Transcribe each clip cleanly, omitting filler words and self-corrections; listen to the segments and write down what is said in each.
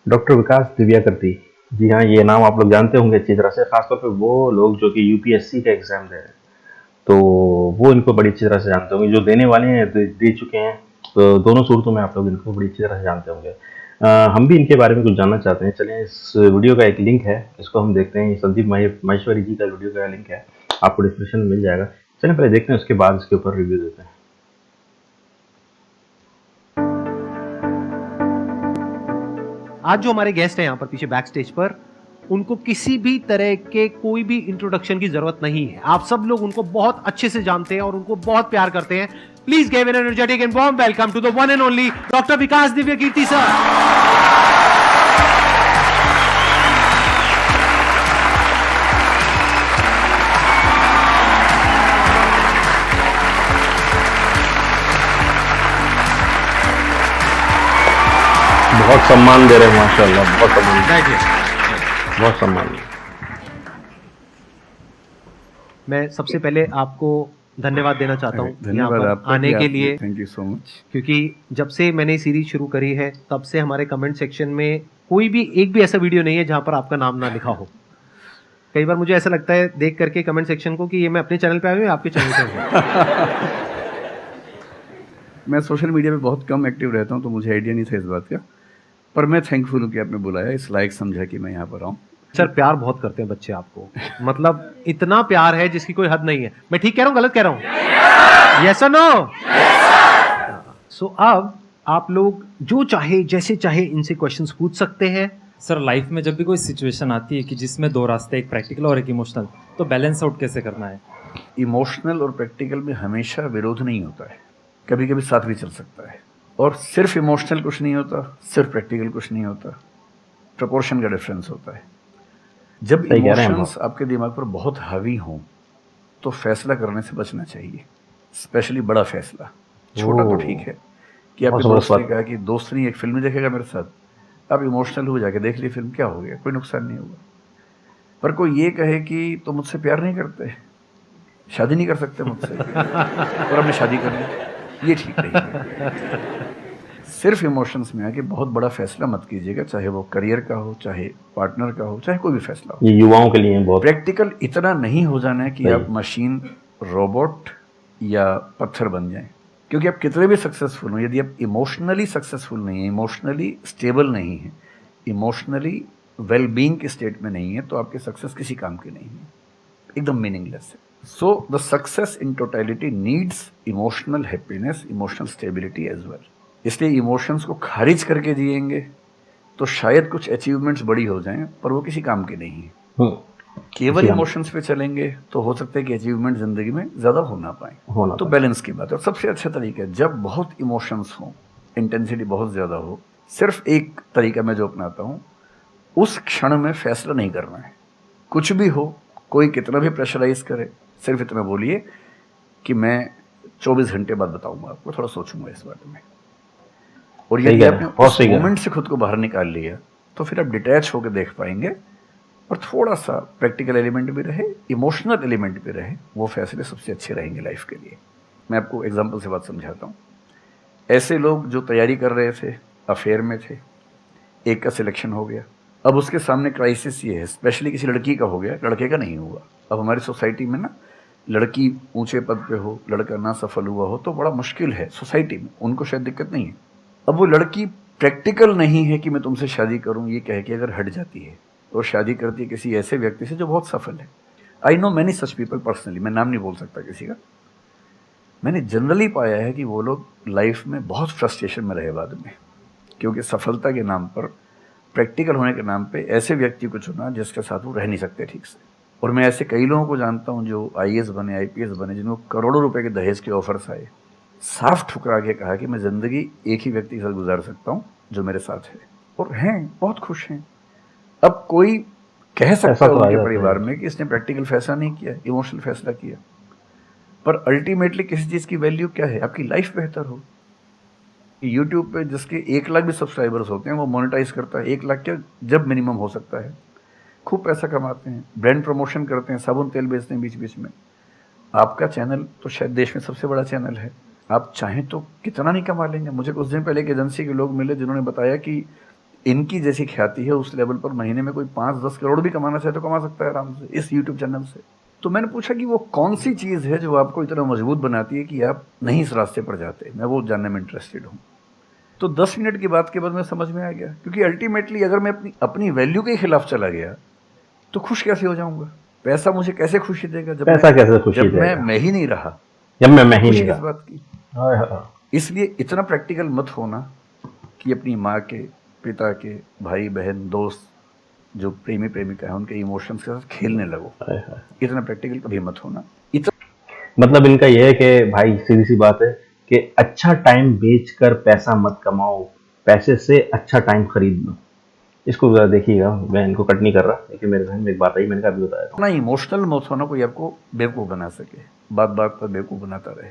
Doctor विकास दिव्याकृति। जी हाँ, ये नाम आप लोग जानते होंगे अच्छी तरह से, खासतौर पे वो लोग जो कि यूपीएससी का एग्ज़ाम दे रहे हैं, तो वो इनको बड़ी अच्छी तरह से जानते होंगे। जो देने वाले हैं, दे चुके हैं, तो दोनों सूरतों में आप लोग इनको बड़ी अच्छी तरह से जानते होंगे। हम भी इनके बारे में कुछ जानना चाहते हैं। चलें, इस वीडियो का एक लिंक है, इसको हम देखते हैं। संदीप माहेश्वरी जी का वीडियो का लिंक है, आपको डिस्क्रिप्शन में मिल जाएगा। चलें पहले देखते हैं, उसके बाद इसके ऊपर रिव्यू देते हैं। आज जो हमारे गेस्ट हैं यहाँ पर पीछे बैक स्टेज पर, उनको किसी भी तरह के कोई भी इंट्रोडक्शन की जरूरत नहीं है। आप सब लोग उनको बहुत अच्छे से जानते हैं और उनको बहुत प्यार करते हैं। Please give an energetic and warm welcome to the one and only doctor Vikas Divyakirti sir. बहुत सम्मान दे रहे हैं, माशाल्लाह, बहुत सम्मान, बहुत सम्मान। मैं सबसे पहले आपको धन्यवाद देना चाहता हूँ धन्यवाद आपका आने के लिए। Thank you so much. क्योंकि जब से मैंने सीरीज शुरू करी है तब से हमारे कमेंट सेक्शन में कोई भी एक भी ऐसा वीडियो नहीं है जहां पर आपका नाम ना लिखा हो। कई बार मुझे ऐसा लगता है देख करके कमेंट सेक्शन को कि ये मैं अपने चैनल पे आया हूँ या आपके चैनल पे हूँ। मैं सोशल मीडिया पे बहुत कम एक्टिव रहता हूँ, तो मुझे आइडिया नहीं था इस बात का, पर मैं थैंकफुल हूँ कि आपने बुलाया, इस लायक समझा कि मैं यहाँ पर आऊँ। सर प्यार बहुत करते हैं बच्चे आपको, मतलब इतना प्यार है जिसकी कोई हद नहीं है। मैं ठीक कह रहा हूँ, गलत कह रहा हूँ? यस और नो? सो अब आप लोग जो चाहे जैसे चाहे इनसे क्वेश्चंस पूछ सकते हैं। सर लाइफ में जब भी कोई सिचुएशन आती है कि जिसमें दो रास्ते, एक प्रैक्टिकल और एक इमोशनल, तो बैलेंस आउट कैसे करना है? इमोशनल और प्रैक्टिकल में हमेशा विरोध नहीं होता है, कभी कभी साथ भी चल सकता है। और सिर्फ इमोशनल कुछ नहीं होता, सिर्फ प्रैक्टिकल कुछ नहीं होता, प्रपोर्शन का डिफरेंस होता है। जब इमोशंस आपके दिमाग पर बहुत हावी हों तो फैसला करने से बचना चाहिए, स्पेशली बड़ा फैसला। छोटा तो ठीक है कि आपके दोस्त ने कहा कि दोस्त नहीं एक फिल्म देखेगा मेरे साथ, आप इमोशनल हो जाके देख ली फिल्म, क्या हो गया, कोई नुकसान नहीं होगा। पर कोई ये कहे कि तो मुझसे प्यार नहीं करते, शादी नहीं कर सकते मुझसे और हमने शादी कर ली, ये ठीक नहीं है। सिर्फ इमोशंस में आके बहुत बड़ा फैसला मत कीजिएगा, चाहे वो करियर का हो, चाहे पार्टनर का हो, चाहे कोई भी फैसला हो। ये युवाओं के लिए बहुत प्रैक्टिकल इतना नहीं हो जाना है कि आप मशीन, रोबोट या पत्थर बन जाएं। क्योंकि आप कितने भी सक्सेसफुल हो, यदि आप इमोशनली सक्सेसफुल नहीं है, इमोशनली स्टेबल नहीं है, इमोशनली वेलबींग के स्टेट में नहीं है, तो आपकी सक्सेस किसी काम की नहीं है, एकदम मीनिंगलेस है। So the success in totality needs emotional happiness, emotional stability as well. इसलिए इमोशंस को खारिज करके जिएंगे तो शायद कुछ अचीवमेंट्स बड़ी हो जाएं, पर वो किसी काम के नहीं है। केवल इमोशंस पे चलेंगे तो हो सकता है कि अचीवमेंट जिंदगी में ज़्यादा हो ना पाए। तो बैलेंस की बात है। और सबसे अच्छा तरीका है, जब बहुत इमोशंस हो, इंटेंसिटी बहुत ज़्यादा हो, सिर्फ एक तरीका मैं जो अपनाता हूँ, उस क्षण में फैसला नहीं करना है। कुछ भी हो, कोई कितना भी प्रेशराइज करे, सिर्फ इतना बोलिए कि मैं 24 घंटे बाद बताऊंगा आपको, थोड़ा सोचूंगा इस बारे में। और यदि आपने उस मोमेंट से खुद को बाहर निकाल लिया तो फिर आप डिटैच होकर देख पाएंगे, और थोड़ा सा प्रैक्टिकल एलिमेंट भी रहे, इमोशनल एलिमेंट भी रहे, वो फैसले सबसे अच्छे रहेंगे लाइफ के लिए। मैं आपको एग्जांपल से बात समझाता हूँ। ऐसे लोग जो तैयारी कर रहे थे, अफेयर में थे, एक का सिलेक्शन हो गया, अब उसके सामने क्राइसिस ये है, स्पेशली किसी लड़की का हो गया, लड़के का नहीं हुआ। अब हमारी सोसाइटी में ना, लड़की ऊंचे पद पे हो, लड़का ना सफल हुआ हो तो बड़ा मुश्किल है सोसाइटी में, उनको शायद दिक्कत नहीं है। अब वो लड़की प्रैक्टिकल नहीं है कि मैं तुमसे शादी करूं, ये कह के अगर हट जाती है और शादी करती है किसी ऐसे व्यक्ति से जो बहुत सफल है। I know many such people personally, मैं नाम नहीं बोल सकता किसी का। मैंने जनरली पाया है कि वो लोग लाइफ में बहुत फ्रस्ट्रेशन में रहे बाद में, क्योंकि सफलता के नाम पर, प्रैक्टिकल होने के नाम पे ऐसे व्यक्ति को चुना जिसके साथ वो रह नहीं सकते ठीक से। और मैं ऐसे कई लोगों को जानता हूँ जो IAS बने, IPS बने, जिनको करोड़ों रुपए के दहेज के ऑफर्स आए, साफ ठुकरा के कहा कि मैं ज़िंदगी एक ही व्यक्ति के साथ गुजार सकता हूँ जो मेरे साथ है, और हैं, बहुत खुश हैं। अब कोई कह सकता है उनके परिवार में कि इसने प्रैक्टिकल फैसला नहीं किया, इमोशनल फैसला किया, पर अल्टीमेटली किसी चीज़ की वैल्यू क्या है? आपकी लाइफ बेहतर हो। यूट्यूब पे जिसके 1 लाख भी सब्सक्राइबर्स होते हैं, वो मोनेटाइज करता है 1 लाख क्या जब मिनिमम हो सकता है, खूब पैसा कमाते हैं, ब्रांड प्रमोशन करते हैं, साबुन तेल बेचते हैं बीच बीच में। आपका चैनल तो शायद देश में सबसे बड़ा चैनल है, आप चाहें तो कितना नहीं कमा लेंगे। मुझे कुछ दिन पहले एक एजेंसी के लोग मिले जिन्होंने बताया कि इनकी जैसी ख्याति है उस लेवल पर महीने में कोई 5-10 करोड़ भी कमाना चाहे तो कमा सकता है आराम से इस यूट्यूब चैनल से। तो मैंने पूछा कि वो कौन सी चीज़ है जो आपको इतना मजबूत बनाती है कि आप नहीं इस रास्ते पर जाते, मैं वो जानने में इंटरेस्टेड हूँ। तो 10 मिनट की बात के बाद मैं समझ में आ गया, क्योंकि अल्टीमेटली अगर मैं अपनी वैल्यू के खिलाफ चला गया तो खुश कैसे हो जाऊंगा? पैसा मुझे कैसे खुशी देगा जब पैसा कैसे खुशी जब देगा? मैं ही नहीं रहा, जब मैं ही खुशी नहीं किस रहा। बात की? हाय हाय। इसलिए इतना प्रैक्टिकल मत होना कि अपनी माँ के, पिता के, भाई बहन, दोस्त, जो प्रेमी प्रेमिका है उनके इमोशंस के साथ खेलने लगो। हाय हाय। इतना प्रैक्टिकल कभी मत होना। मतलब इनका यह है कि भाई सीधी सी बात है कि अच्छा टाइम बेचकर पैसा मत कमाओ, पैसे से अच्छा टाइम खरीद लो। इसको जरा देखिएगा, मैं इनको कट नहीं कर रहा, लेकिन मेरे जहन में एक बात आई, मैंने कहा अभी बताया। इतना इमोशनल मत होना कोई आपको बेवकूफ़ बना सके, बात बात पर बेवकूफ़ बनाता रहे।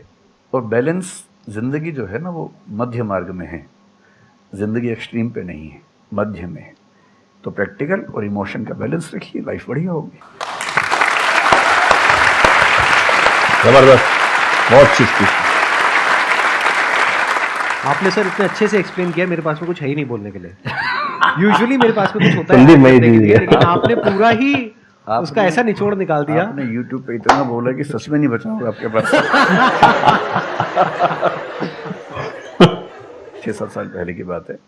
और बैलेंस जिंदगी जो है ना वो मध्य मार्ग में है, जिंदगी एक्सट्रीम पे नहीं है, मध्य में है। तो प्रैक्टिकल और इमोशन का बैलेंस रखिए, लाइफ बढ़िया होगी। जबरदस्त, बहुत चीज की। आपने सर इतने अच्छे से एक्सप्लेन किया, मेरे पास में कुछ है ही नहीं बोलने के लिए। यूजुअली मेरे पास में कुछ होता है संदीप, मैं ही करने के लिए, दीजिए। लेकिन आपने पूरा ही उसका ऐसा निचोड़ निकाल दिया। आपने YouTube पे इतना बोला कि सच में नहीं बचाऊंगा आपके पास। 6-7 साल पहले की बात है,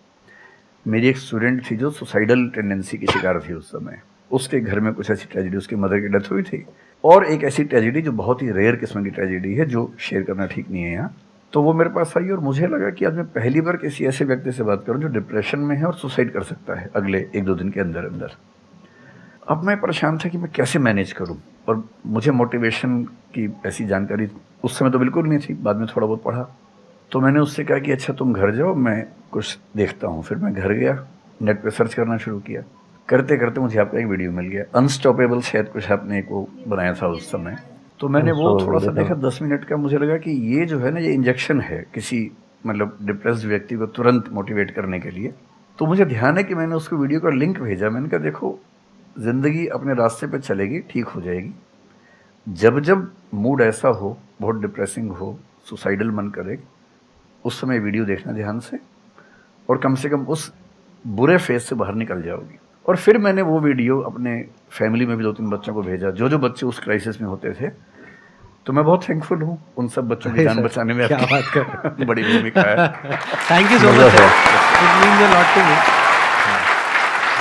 मेरी एक स्टूडेंट थी जो सुसाइडल टेंडेंसी की शिकार थी उस समय। उसके घर में कुछ ऐसी ट्रेजेडी, उसकी मदर की डेथ हुई थी, और एक ऐसी ट्रेजेडी जो बहुत ही रेयर किस्म की ट्रेजेडी है जो शेयर करना ठीक नहीं है यहाँ। तो वो मेरे पास आई और मुझे लगा कि आज मैं पहली बार किसी ऐसे व्यक्ति से बात करूं जो डिप्रेशन में है और सुसाइड कर सकता है अगले 1-2 दिन के अंदर अंदर। अब मैं परेशान था कि मैं कैसे मैनेज करूं, और मुझे मोटिवेशन की ऐसी जानकारी उस समय तो बिल्कुल नहीं थी, बाद में थोड़ा बहुत पढ़ा। तो मैंने उससे कहा कि अच्छा तुम घर जाओ, मैं कुछ देखता हूँ। फिर मैं घर गया, नेट पे सर्च करना शुरू किया। करते करते मुझे आपका एक वीडियो मिल गया, अनस्टॉपेबल शायद कुछ आपने एक वो बनाया था उस समय। तो मैंने वो थोड़ा सा देखा, 10 मिनट का। मुझे लगा कि ये जो है ना, ये इंजेक्शन है किसी मतलब डिप्रेस्ड व्यक्ति को तुरंत मोटिवेट करने के लिए। तो मुझे ध्यान है कि मैंने उसको वीडियो का लिंक भेजा। मैंने कहा देखो, ज़िंदगी अपने रास्ते पे चलेगी, ठीक हो जाएगी। जब जब मूड ऐसा हो, बहुत डिप्रेसिंग हो, सुसाइडल मन करे, उस समय वीडियो देखना ध्यान से, और कम से कम उस बुरे फेज से बाहर निकल जाओगी। और फिर मैंने वो वीडियो अपने फैमिली में भी 2-3 बच्चों को भेजा, जो बच्चे उस क्राइसिस में होते थे। तो मैं बहुत थैंकफुल हूँ उन सब बच्चों की जान बचाने में, क्या आपकी बात कर बड़ी भूमिका है। Thank you so much, it means a lot to me.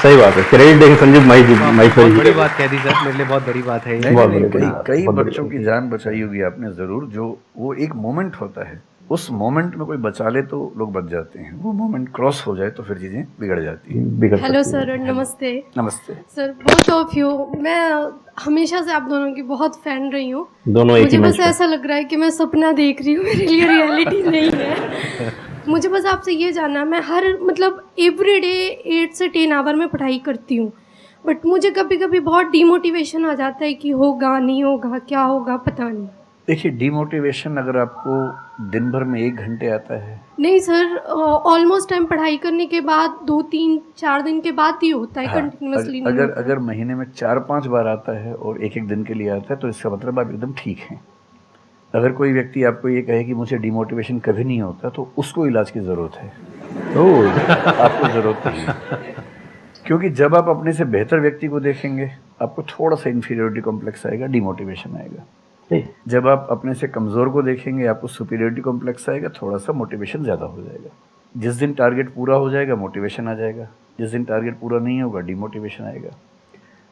सही बात है, क्रेडिट देंगे संजीव बहुत बड़ी बात कह दी सर, मेरे लिए बहुत बड़ी बात है ये। बहुत बड़ी बात, कई बहुत बड़ी बच्चों बात। की जान बचाई होगी आपने ज़रूर। जो वो एक मोमेंट होता है, उस मोमेंट में कोई बचा ले तो लोग बच जाते हैं, वो मोमेंट क्रॉस हो जाए तो फिर चीज़ें बिगड़ जाती हैं। बिगड़ हेलो सकती है। सर, नमस्ते नमस्ते। Sir, both of you. मैं हमेशा से आप दोनों की बहुत फैन रही हूँ। दोनों एक ही मुझे मंच बस पे। ऐसा लग रहा है कि मैं सपना देख रही हूँ, मेरे लिए रियलिटी नहीं है। मुझे बस आपसे ये जानना, मैं हर मतलब एवरीडे 8 से 10 आवर में पढ़ाई करती हूँ, बट मुझे कभी कभी बहुत डिमोटिवेशन आ जाता है कि होगा नहीं होगा, क्या होगा पता नहीं। देखिए, डिमोटिवेशन अगर आपको दिन भर में 1 घंटे आता है, नहीं सर, ऑलमोस्ट टाइम पढ़ाई करने के बाद 2-3-4 दिन के बाद ही होता है, कंटिन्यूसली नहीं होता। अगर महीने में 4-5 बार आता है और 1-1 दिन के लिए आता है, तो इसका मतलब आप एकदम ठीक हैं। अगर कोई व्यक्ति आपको ये कहे कि मुझे डिमोटिवेशन कभी नहीं होता, तो उसको इलाज की ज़रूरत है। आपको ज़रूरत नहीं है, क्योंकि जब आप अपने से बेहतर व्यक्ति को देखेंगे, आपको थोड़ा सा इन्फीरियरिटी कॉम्प्लेक्स आएगा, डिमोटिवेशन आएगा। जब आप अपने से कमज़ोर को देखेंगे, आपको सुपीरियरिटी कॉम्प्लेक्स आएगा, थोड़ा सा मोटिवेशन ज़्यादा हो जाएगा। जिस दिन टारगेट पूरा हो जाएगा, मोटिवेशन आ जाएगा। जिस दिन टारगेट पूरा नहीं होगा, डिमोटिवेशन आएगा।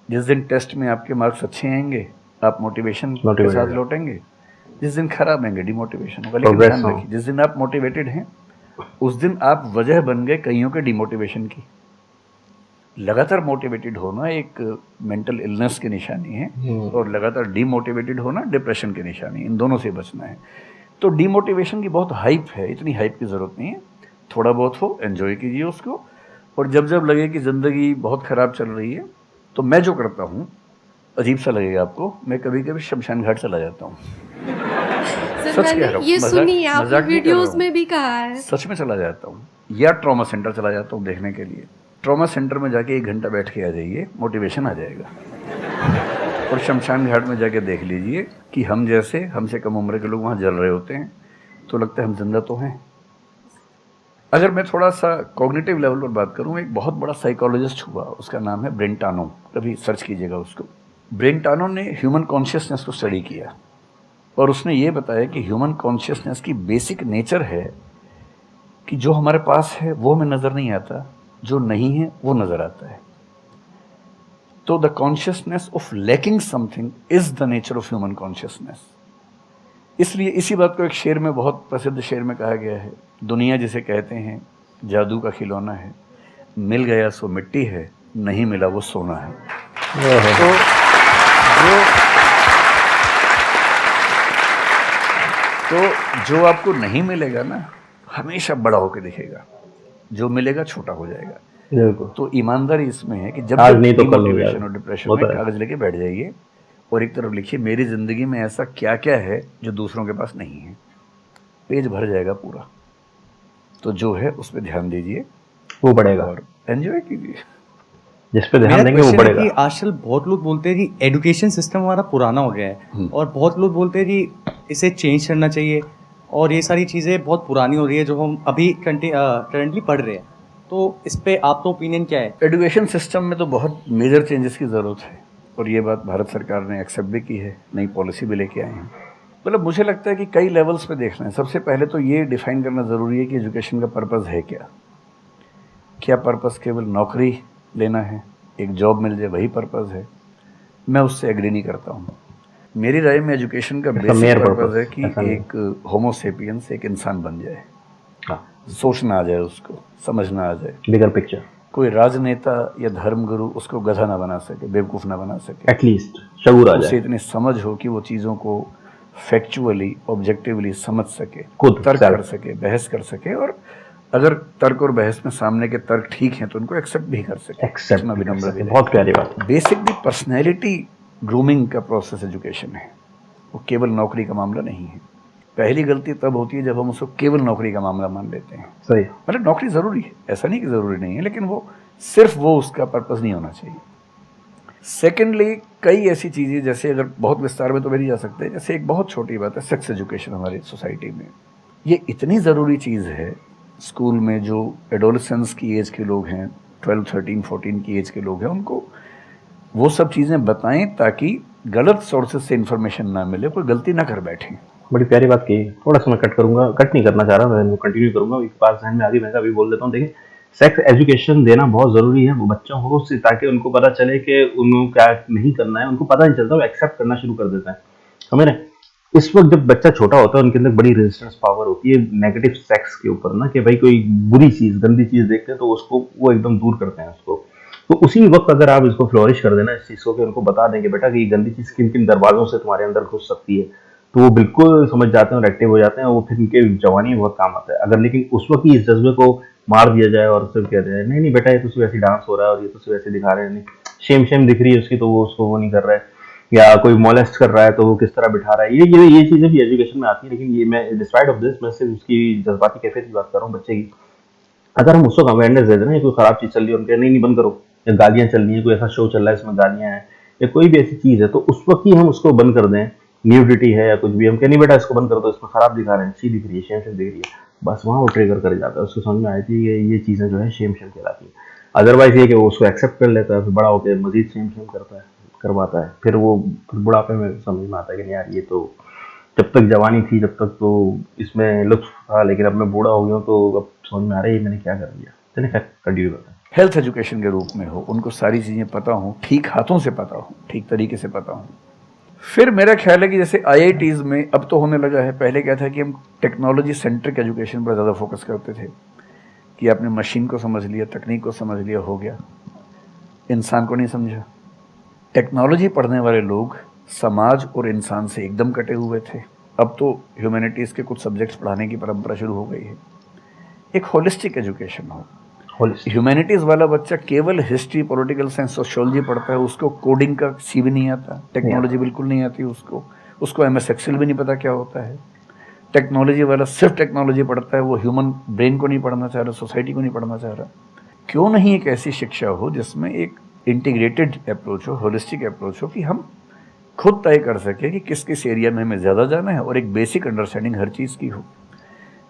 जिस दिन टेस्ट में आपके मार्क्स अच्छे आएंगे, आप मोटिवेशन के साथ लौटेंगे। जिस दिन खराब आएंगे, डिमोटिवेशन होगा। लेकिन ध्यान रखिए, जिस दिन आप मोटिवेटेड हैं, उस दिन आप वजह बन गए कईयों के डिमोटिवेशन की। लगातार मोटिवेटेड होना एक मेंटल इलनेस की निशानी है, और लगातार डीमोटिवेटेड होना डिप्रेशन की निशानी है। इन दोनों से बचना है। तो डीमोटिवेशन की बहुत हाइप है, इतनी हाइप की ज़रूरत नहीं है। थोड़ा बहुत हो, एंजॉय कीजिए उसको। और जब जब लगे कि ज़िंदगी बहुत ख़राब चल रही है, तो मैं जो करता हूँ, अजीब सा लगेगा आपको, मैं कभी कभी शमशान घाट चला जाता हूँ। सर, मैंने ये सुनी है, आपने वीडियोस में भी कहा है। सच में चला जाता हूँ, या ट्रॉमा सेंटर चला जाता हूँ देखने के लिए। ट्रॉमा सेंटर में जाके 1 घंटा बैठ के आ जाइए, मोटिवेशन आ जाएगा। और शमशान घाट में जाके देख लीजिए कि हम जैसे हमसे कम उम्र के लोग वहाँ जल रहे होते हैं, तो लगता है हम जिंदा तो हैं। अगर मैं थोड़ा सा कॉग्निटिव लेवल पर बात करूं, एक बहुत बड़ा साइकोलॉजिस्ट हुआ, उसका नाम है ब्रेंटानो, कभी सर्च कीजिएगा उसको। ब्रेंटानो ने ह्यूमन कॉन्शियसनेस को स्टडी किया और उसने ये बताया कि ह्यूमन कॉन्शियसनेस की बेसिक नेचर है कि जो हमारे पास है वो हमें नज़र नहीं आता, जो नहीं है वो नज़र आता है। तो the consciousness of lacking something is the nature of human consciousness. इसलिए इसी बात को एक शेर में, बहुत प्रसिद्ध शेर में कहा गया है, दुनिया जिसे कहते हैं जादू का खिलौना है, मिल गया सो मिट्टी है, नहीं मिला वो सोना है। तो जो आपको नहीं मिलेगा ना, हमेशा बड़ा होकर दिखेगा, जो मिलेगा छोटा हो जाएगा। तो ईमानदारी इसमें है कि जब आज नहीं तो कल डिमोटिवेशन और डिप्रेशन में कागज लेके बैठ जाइए और एक तरफ लिखिए मेरी जिंदगी में ऐसा क्या क्या है जो दूसरों के पास नहीं है, पेज भर जाएगा पूरा। तो जो है उस पर ध्यान दीजिए, वो बढ़ेगा और एंजॉय कीजिए। जिस पे ध्यान देंगे वो बढ़ेगा। कि आजकल बहुत लोग बोलते हैं कि एजुकेशन सिस्टम हमारा पुराना हो गया है और बहुत लोग बोलते हैं कि इसे चेंज करना चाहिए और ये सारी चीज़ें बहुत पुरानी हो रही है जो हम अभी करंटली पढ़ रहे हैं। तो इस पे आपका ओपिनियन क्या है? एजुकेशन सिस्टम में तो बहुत मेजर चेंजेस की ज़रूरत है और ये बात भारत सरकार ने एक्सेप्ट भी की है, नई पॉलिसी भी लेके आए हैं। मतलब मुझे लगता है कि कई लेवल्स पे देखना है। सबसे पहले तो ये डिफाइन करना ज़रूरी है कि एजुकेशन का पर्पज़ है क्या। क्या पर्पज़ केवल नौकरी लेना है, एक जॉब मिल जाए, वही पर्पज़ है? मैं उससे एग्री नहीं करता हूँ। मेरी राय में एजुकेशन का बेसिक पर्पज़ है कि एक होमो सेपियंस, एक इंसान बन जाए, सोचना आ जाए, उसको समझना आ जाए, बिगर पिक्चर। कोई राजनेता या धर्मगुरु उसको गधा ना बना सके, बेवकूफ़ ना बना सके, एटलीस्ट शऊर आ जाए, उसे इतनी समझ हो कि वो चीज़ों को फैक्चुअली, ऑब्जेक्टिवली समझ सके, खुद तर्क कर सके, बहस कर सके, और अगर तर्क और बहस में सामने के तर्क ठीक हैं तो उनको एक्सेप्ट भी कर सके। बहुत प्यारी बात। बेसिकली पर्सनैलिटी ग्रूमिंग का प्रोसेस एजुकेशन है, वो केवल नौकरी का मामला नहीं है। पहली गलती तब होती है जब हम उसको केवल नौकरी का मामला मान लेते हैं। सही, मतलब नौकरी ज़रूरी है, ऐसा नहीं कि ज़रूरी नहीं है, लेकिन वो सिर्फ वो उसका पर्पज़ नहीं होना चाहिए। सेकेंडली, कई ऐसी चीज़ें, जैसे अगर बहुत विस्तार में तो नहीं जा सकते, जैसे एक बहुत छोटी बात है सेक्स एजुकेशन हमारी सोसाइटी में। ये इतनी ज़रूरी चीज़ है। स्कूल में जो एडोलेसेंस की एज के लोग हैं, 12, 13, 14 की एज के लोग हैं, उनको वो सब चीज़ें बताएं ताकि गलत सोर्सेज से इन्फॉर्मेशन ना मिले, कोई गलती ना कर बैठें। बड़ी प्यारी बात की। थोड़ा सा मैं कट करूंगा, कट नहीं करना चाह रहा, मैं कंटिन्यू करूंगा। एक बात ध्यान में आ गई, मैं अभी बोल देता हूँ। देखिए, सेक्स एजुकेशन देना बहुत ज़रूरी है वो बच्चों को, ताकि उनको पता चले कि उनको क्या नहीं करना है। उनको पता नहीं चलता, वो एक्सेप्ट करना शुरू कर देता है। समझ रहे? इस वक्त जब बच्चा छोटा होता है, उनके अंदर बड़ी रेजिस्टेंस पावर होती है नेगेटिव सेक्स के ऊपर ना, कि भाई कोई बुरी चीज़, गंदी चीज़ देखते हैं तो उसको वो एकदम दूर करते हैं उसको। तो उसी वक्त अगर आप इसको फ्लोरिश कर देना इस चीज़ को, कि उनको बता देंगे बेटा कि ये गंदी चीज़ किन किन दरवाज़ों से तुम्हारे अंदर घुस सकती है, तो वो बिल्कुल समझ जाते हैं और एक्टिव हो जाते हैं। वो फिर उनके जवानी में बहुत काम आता है। अगर लेकिन उस वक्त ही इस जज्बे को मार दिया जाए और सिर्फ कहते हैं नहीं नहीं बेटा ये तो सिर्फ ऐसी डांस हो रहा है और ये तो सिर्फ ऐसे दिखा रहे हैं, नहीं शेम शेम दिख रही है उसकी तो वो उसको वो नहीं कर रहा है, या कोई मोलेस्ट कर रहा है तो वो किस तरह बिठा रहा है, ये चीज़ें भी एजुकेशन में आती है। लेकिन ये मैं डिस्पाइट ऑफ दिस, मैं सिर्फ उसकी जज्बाती कैफियत की बात कर रहा हूँ बच्चे की। अगर हम उसको अवेयरनेस दे दें ना, कोई खराब चीज़ चल रही है, उनके नहीं बंद करो, या गालियाँ चल रही हैं, कोई ऐसा शो चल रहा है इसमें गालियाँ हैं, या कोई भी ऐसी चीज़ है, तो उस वक्त ही हम उसको बंद कर दें। न्यूडिटी है या कुछ भी, हम कह नहीं बेटा इसको बंद कर दो, इसमें खराब दिखा रहे हैं, अच्छी दिख रही है, शेम शेम दिख रही है, बस वहाँ वो ट्रिगर कर जाता है। उसको समझ में आती है कि ये चीज़ें जो है शेम शेम कहलाती है। अदरवाइज ये कि वो उसको एक्सेप्ट कर लेता है, फिर बड़ा होकर मजीद शेम शेम करवाता है, फिर वो बुढ़ापे में समझ में आता है कि नहीं यार ये तो जब तक जवानी थी जब तक तो इसमें लुत्फ था, लेकिन अब मैं बूढ़ा हो गया हूँ तो अब समझ में आ रहा है ये मैंने क्या कर दिया। चलिए कंटिन्यू करते हैं। हेल्थ एजुकेशन के रूप में हो, उनको सारी चीज़ें पता हो, ठीक हाथों से पता हो, ठीक तरीके से पता हो। फिर मेरा ख्याल है कि जैसे IITs में अब तो होने लगा है, पहले क्या था कि हम टेक्नोलॉजी सेंट्रिक एजुकेशन पर ज़्यादा फोकस करते थे कि आपने मशीन को समझ लिया, तकनीक को समझ लिया, हो गया, इंसान को नहीं समझा। टेक्नोलॉजी पढ़ने वाले लोग समाज और इंसान से एकदम कटे हुए थे। अब तो ह्यूमैनिटीज़ के कुछ सब्जेक्ट्स पढ़ाने की परंपरा शुरू हो गई है। एक होलिस्टिक एजुकेशन हो। ह्यूमैनिटीज़ वाला बच्चा केवल हिस्ट्री, पॉलिटिकल साइंस, सोशियोलॉजी पढ़ता है, उसको कोडिंग का सी भी नहीं आता, टेक्नोलॉजी बिल्कुल नहीं आती उसको MS एक्सेल भी नहीं पता क्या होता है। टेक्नोलॉजी वाला सिर्फ टेक्नोलॉजी पढ़ता है, वो ह्यूमन ब्रेन को नहीं पढ़ना चाह रहा, सोसाइटी को नहीं पढ़ना चाह रहा। क्यों नहीं एक ऐसी शिक्षा हो जिसमें एक इंटीग्रेटेड अप्रोच हो, होलिस्टिक अप्रोच हो, कि हम खुद तय कर सके कि किस किस एरिया में हमें ज़्यादा जाना है और एक बेसिक अंडरस्टैंडिंग हर चीज़ की हो।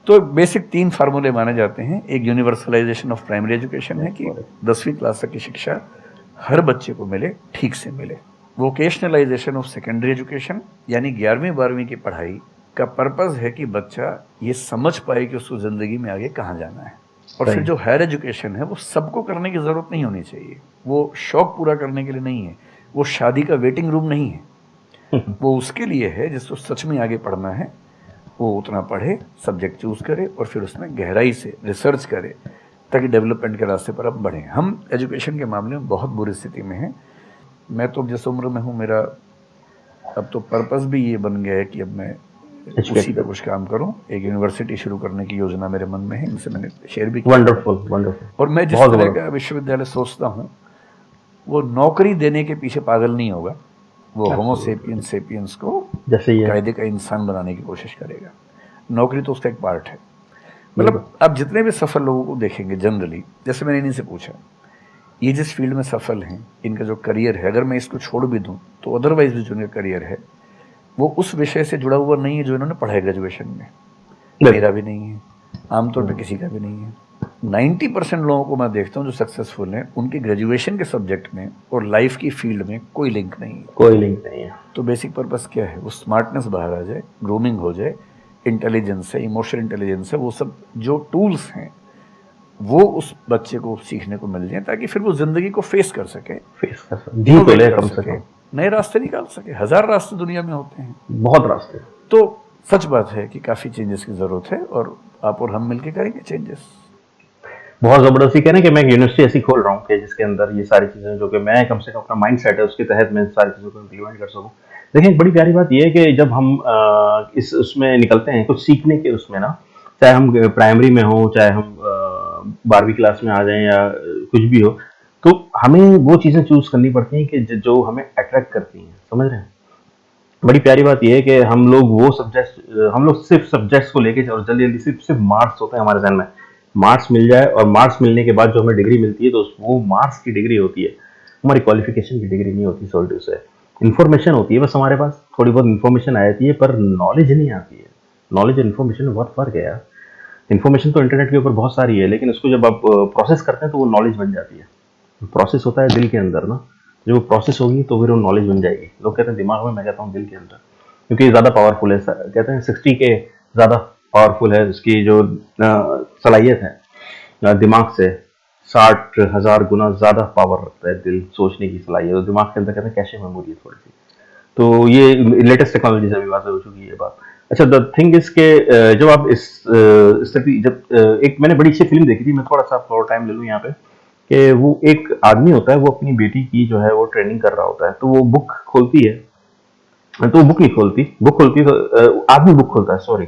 तो बेसिक 3 फार्मूले माने जाते हैं। एक यूनिवर्सलाइजेशन ऑफ प्राइमरी एजुकेशन है कि 10वीं क्लास तक की शिक्षा हर बच्चे को मिले, ठीक से मिले। वोकेशनलाइजेशन ऑफ सेकेंडरी एजुकेशन, यानी 11वीं 12वीं की पढ़ाई का पर्पस है कि बच्चा ये समझ पाए कि उसको ज़िंदगी में आगे कहाँ जाना है। और फिर जो हायर एजुकेशन है वो सबको करने की ज़रूरत नहीं होनी चाहिए, वो शौक पूरा करने के लिए नहीं है, वो शादी का वेटिंग रूम नहीं है, वो उसके लिए है जिसको सच में आगे पढ़ना है, वो उतना पढ़े, सब्जेक्ट चूज़ करे और फिर उसमें गहराई से रिसर्च करे ताकि डेवलपमेंट के रास्ते पर अब बढ़ें। हम एजुकेशन के मामले में बहुत बुरी स्थिति में हैं। मैं तो जिस उम्र में हूँ, मेरा अब तो पर्पस भी ये बन गया है कि अब मैं उसी पे कुछ काम करूं। एक यूनिवर्सिटी शुरू करने की योजना मेरे मन में है, इनसे मैंने शेयर भी किया। Wonderful, wonderful. और मैं जिस तरह का विश्वविद्यालय सोचता हूं वो नौकरी देने के पीछे पागल नहीं होगा, वो होमो सेपियंस को जैसे कायदे का इंसान बनाने की कोशिश करेगा। नौकरी तो उसका एक पार्ट है। मतलब आप जितने भी सफल लोगों को देखेंगे जनरली, जैसे मैंने इन्हीं से पूछा, ये जिस फील्ड में सफल हैं, इनका जो करियर है, अगर मैं इसको छोड़ भी दूं तो अदरवाइज भी जो इनका करियर है वो उस विषय से जुड़ा हुआ नहीं है जो इन्होंने पढ़ा है ग्रेजुएशन में। मेरा भी नहीं है, आमतौर पे किसी का भी नहीं है। 90% लोगों को मैं देखता हूँ जो सक्सेसफुल हैं, उनके ग्रेजुएशन के सब्जेक्ट में और लाइफ की फील्ड में कोई लिंक नहीं है। कोई लिंक नहीं है। तो बेसिक पर्पस क्या है? वो स्मार्टनेस बाहर आ जाए, ग्रूमिंग हो जाए, इंटेलिजेंस है, इमोशनल इंटेलिजेंस है, वो सब जो टूल्स हैं वो उस बच्चे को सीखने को मिल जाए ताकि फिर वो जिंदगी को फेस कर सके, जी तो ले कम से कम, नए रास्ते निकाल सके। 1000 रास्ते दुनिया में होते हैं, बहुत रास्ते। तो सच बात है कि काफ़ी चेंजेस की ज़रूरत है और आप और हम मिलके करेंगे चेंजेस। बहुत ज़बरदस्ती कह रहे हैं कि मैं एक यूनिवर्सिटी ऐसी खोल रहा हूँ कि जिसके अंदर ये सारी चीज़ें जो कि मैं कम से कम अपना माइंड सेट है उसके तहत मैं सारी चीज़ों को इम्प्लीमेंट कर सकूँ। लेकिन एक बड़ी प्यारी बात यह है कि जब हम इस उसमें निकलते हैं कुछ सीखने के उसमें ना, चाहे हम प्राइमरी में हो, चाहे हम 12वीं क्लास में आ जाएं या कुछ भी हो, तो हमें वो चीज़ें चूज़ करनी पड़ती हैं कि जो हमें अट्रैक्ट करती हैं। समझ रहे हैं? बड़ी प्यारी बात यह है कि हम लोग सिर्फ सब्जेक्ट्स को लेके और जल्दी जल्दी सिर्फ मार्क्स होते हैं हमारे जहन में, मार्क्स मिल जाए और मार्क्स मिलने के बाद जो हमें डिग्री मिलती है तो वो मार्क्स की डिग्री होती है, हमारी क्वालिफिकेशन की डिग्री नहीं होती। सोल्ट से इन्फॉर्मेशन होती है, बस हमारे पास थोड़ी बहुत इन्फॉर्मेशन आ जाती है पर नॉलेज नहीं आती है। नॉलेज और इन्फॉर्मेशन में बहुत फर्क है यार। इन्फॉर्मेशन तो इंटरनेट के ऊपर बहुत सारी है, लेकिन उसको जब आप प्रोसेस करते हैं तो वो नॉलेज बन जाती है। प्रोसेस होता है दिल के अंदर ना, जब वो प्रोसेस होगी तो फिर वो नॉलेज बन जाएगी। लोग कहते हैं दिमाग में, मैं कहता हूँ दिल के अंदर, क्योंकि ज़्यादा पावरफुल है। कहते हैं 60 के ज़्यादा पावरफुल है उसकी जो सलाहियत है दिमाग से, 60,000 गुना ज़्यादा पावर रखता है दिल, सोचने की सलाहियत। और दिमाग के अंदर कहते हैं कैशे मेमोरी है थोड़ी सी। तो ये लेटेस्ट टेक्नोलॉजी से अभी बात हो चुकी है बात। अच्छा, द थिंग इज के जब आप इस स्थिति एक मैंने बड़ी अच्छी फिल्म देखी थी, मैं थोड़ा सा टाइम ले लूँ यहाँ पे, कि वो एक आदमी होता है, वो अपनी बेटी की जो है वो ट्रेनिंग कर रहा होता है, तो वो बुक खोलती है, तो बुक नहीं खोलती, बुक खोलती तो आदमी बुक खोलता है, सॉरी,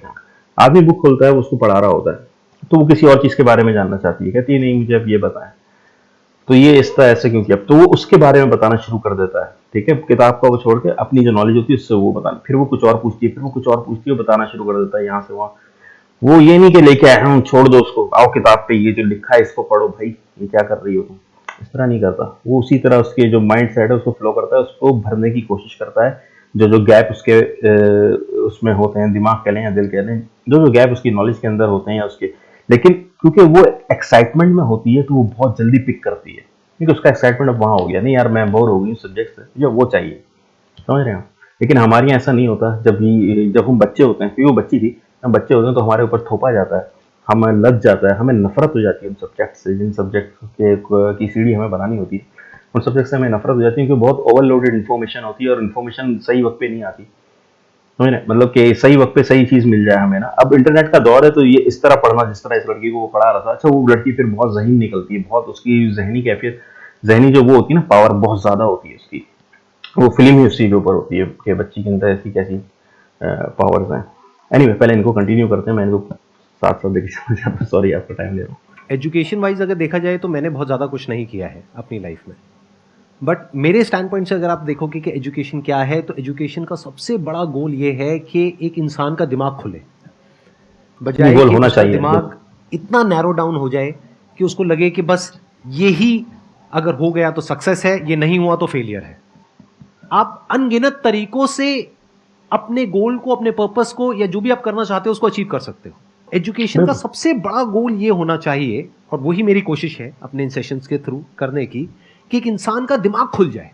आदमी बुक खोलता है, वो उसको पढ़ा रहा होता है, तो वो किसी और चीज़ के बारे में जानना चाहती है, कहती है नहीं मुझे अब ये बताएं, तो ये इस तरह ऐसे क्यों किया, तो वो उसके बारे में बताना शुरू कर देता है। ठीक है, किताब का वो छोड़ के अपनी जो नॉलेज होती है उससे वो बताना, फिर वो कुछ और पूछती है, फिर वो कुछ और पूछती है, बताना शुरू कर देता है यहाँ से वहाँ। वो ये नहीं कि लेके आए हम छोड़ दो उसको, आओ किताब पे ये जो लिखा है इसको पढ़ो भाई, ये क्या कर रही हो तुम, इस तरह नहीं करता। वो उसी तरह उसके जो माइंड सेट है उसको फ्लो करता है, उसको भरने की कोशिश करता है, जो गैप उसके उसमें होते हैं, दिमाग कह लें या दिल कह लें, जो गैप उसकी नॉलेज के अंदर होते हैं या उसके, लेकिन क्योंकि वो एक्साइटमेंट में होती है तो वो बहुत जल्दी पिक करती है, क्योंकि उसका एक्साइटमेंट अब वहाँ हो गया, नहीं यार मैं बोर हो गई सब्जेक्ट से, मुझे वो चाहिए। समझ रहे हैं? लेकिन हमारे यहाँ ऐसा नहीं होता। जब हम बच्चे होते हैं, क्योंकि वो बच्ची थी, हम बच्चे होते हैं तो हमारे ऊपर थोपा जाता है, हमें लग जाता है, हमें नफरत हो जाती है उन सब्जेक्ट से, जिन सब्जेक्ट की सीढ़ी हमें बनानी होती है, उन सब्जेक्ट से हमें नफरत हो जाती है, क्योंकि बहुत ओवरलोडेड इन्फॉर्मेशन होती है और इन्फॉर्मेशन सही वक्त पे नहीं आती। समझ रहे? मतलब कि सही वक्त पे सही चीज़ मिल जाए हमें ना। अब इंटरनेट का दौर है तो ये इस तरह पढ़ना जिस तरह इस लड़की को वो पढ़ा रहा था, अच्छा वो लड़की फिर बहुत ज़हीन निकलती है, बहुत उसकी जहनी कैफियत, जहनी जो वो होती है ना, पावर बहुत ज़्यादा होती है उसकी, वो फिल्म ही उसी के ऊपर होती है कि बच्ची के अंदर ऐसी कैसी पावर्स हैं। एनीवे, पहले इनको कंटिन्यू करते हैं, मैं इनको साथ साथ देखिए समझ जाता हूँ, सॉरी आपका टाइम ले रहा हूँ। एजुकेशन वाइज अगर देखा जाए तो मैंने बहुत ज़्यादा कुछ नहीं किया है अपनी लाइफ में, बट मेरे स्टैंड पॉइंट से अगर आप देखोगे कि एजुकेशन क्या है, तो एजुकेशन का सबसे बड़ा गोल ये है कि एक इंसान का दिमाग खुले, बजाय कि उसका दिमाग इतना नैरो डाउन हो जाए कि उसको लगे कि बस यही अगर हो गया तो सक्सेस है, ये नहीं हुआ तो फेलियर है। आप अनगिनत तरीकों से अपने गोल को, अपने पर्पस को, या जो भी आप करना चाहते हो उसको अचीव कर सकते हो, एजुकेशन का सबसे बड़ा गोल ये होना चाहिए, और वही मेरी कोशिश है अपने इन सेशंस के थ्रू करने की, कि एक इंसान का दिमाग खुल जाए।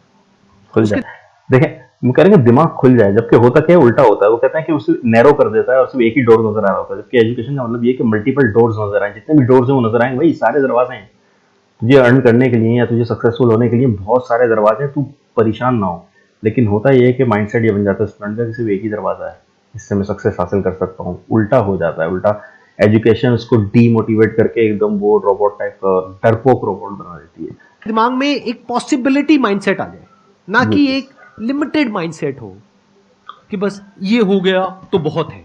देखें, वो कह रहे हैं दिमाग खुल जाए, जबकि होता क्या है, उल्टा होता है। वो कहते हैं कि उसे नैरो कर देता है और सिर्फ एक ही डोर नजर आ रहा होता है, जबकि एजुकेशन का मतलब ये कि मल्टीपल डोर्स नजर आए, जितने भी डोर्स हैं वो नजर आएंगे। भाई सारे दरवाजे हैं, तुझे अर्न करने के लिए या तुझे सक्सेसफुल होने के लिए बहुत सारे दरवाजे हैं, तू परेशान ना हो। लेकिन होता ये है कि माइंडसेट ये बन जाता है स्टूडेंट का कि सिर्फ एक ही दरवाजा है, इससे मैं सक्सेस हासिल कर सकता हूँ। उल्टा हो जाता है, उल्टा एजुकेशन उसको डीमोटिवेट करके एकदम वो रोबोट टाइप डरपोक रोबोट बना देती है। दिमाग में एक पॉसिबिलिटी माइंडसेट आ जाए, ना कि एक लिमिटेड माइंडसेट हो कि बस ये हो गया तो बहुत है।